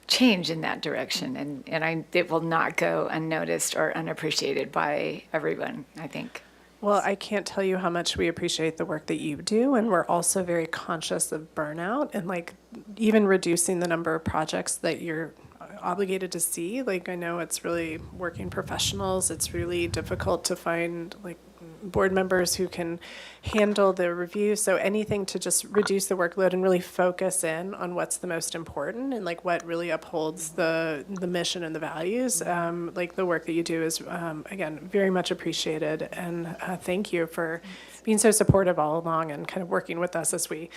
change in that direction, and it will not go unnoticed or unappreciated by everyone, I think. Well, I can't tell you how much we appreciate the work that you do, and we're also very conscious of burnout and like even reducing the number of projects that you're obligated to see. Like, I know it's really working professionals. It's really difficult to find like board members who can handle the review. So anything to just reduce the workload and really focus in on what's the most important and like what really upholds the mission and the values. Like the work that you do is, again, very much appreciated. And thank you for being so supportive all along and kind of working with us as we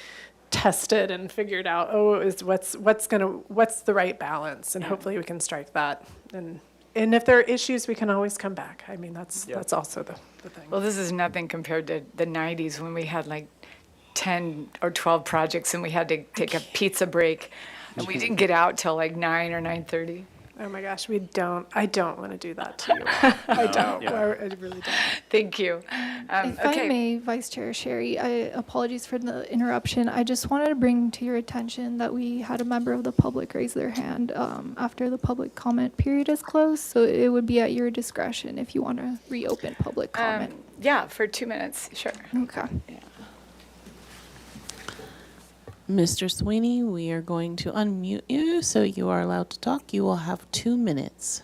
tested and figured out, what's the right balance, and hopefully we can strike that. And if there are issues, we can always come back. I mean, that's also the thing. Well, this is nothing compared to the 90s when we had like 10 or 12 projects and we had to take a pizza break, and we didn't get out till like 9 or 9:30. Oh my gosh, I don't want to do that to you. I don't. Yeah. I really don't. Thank you. If I may, Vice Chair Sherry, apologies for the interruption. I just wanted to bring to your attention that we had a member of the public raise their hand after the public comment period is closed. So it would be at your discretion if you want to reopen public comment. Yeah, for 2 minutes, sure. Okay. Mr. Sweeney, we are going to unmute you, so you are allowed to talk. You will have 2 minutes.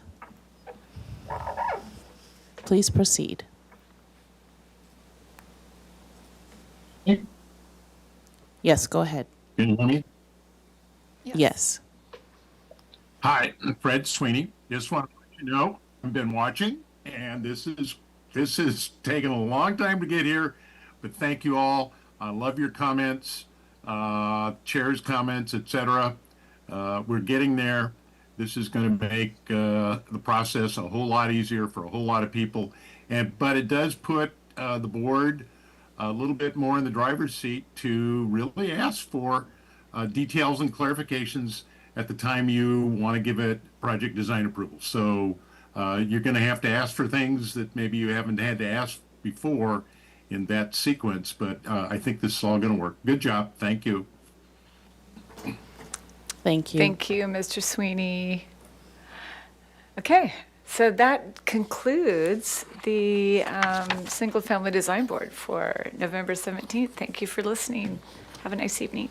Please proceed. Yes, go ahead. Can you hear me? Yes. Hi, I'm Fred Sweeney. Just want to let you know I've been watching, and this is taking a long time to get here, but thank you all. I love your comments, chair's comments, etc. We're getting there. This is going to make the process a whole lot easier for a whole lot of people, but it does put the board a little bit more in the driver's seat to really ask for details and clarifications at the time you want to give it project design approval. So you're going to have to ask for things that maybe you haven't had to ask before in that sequence, but I think this is all going to work. Good job. Thank you. Thank you. Thank you, Mr. Sweeney. Okay, so that concludes the Single Family Design Board for November 17th. Thank you for listening. Have a nice evening.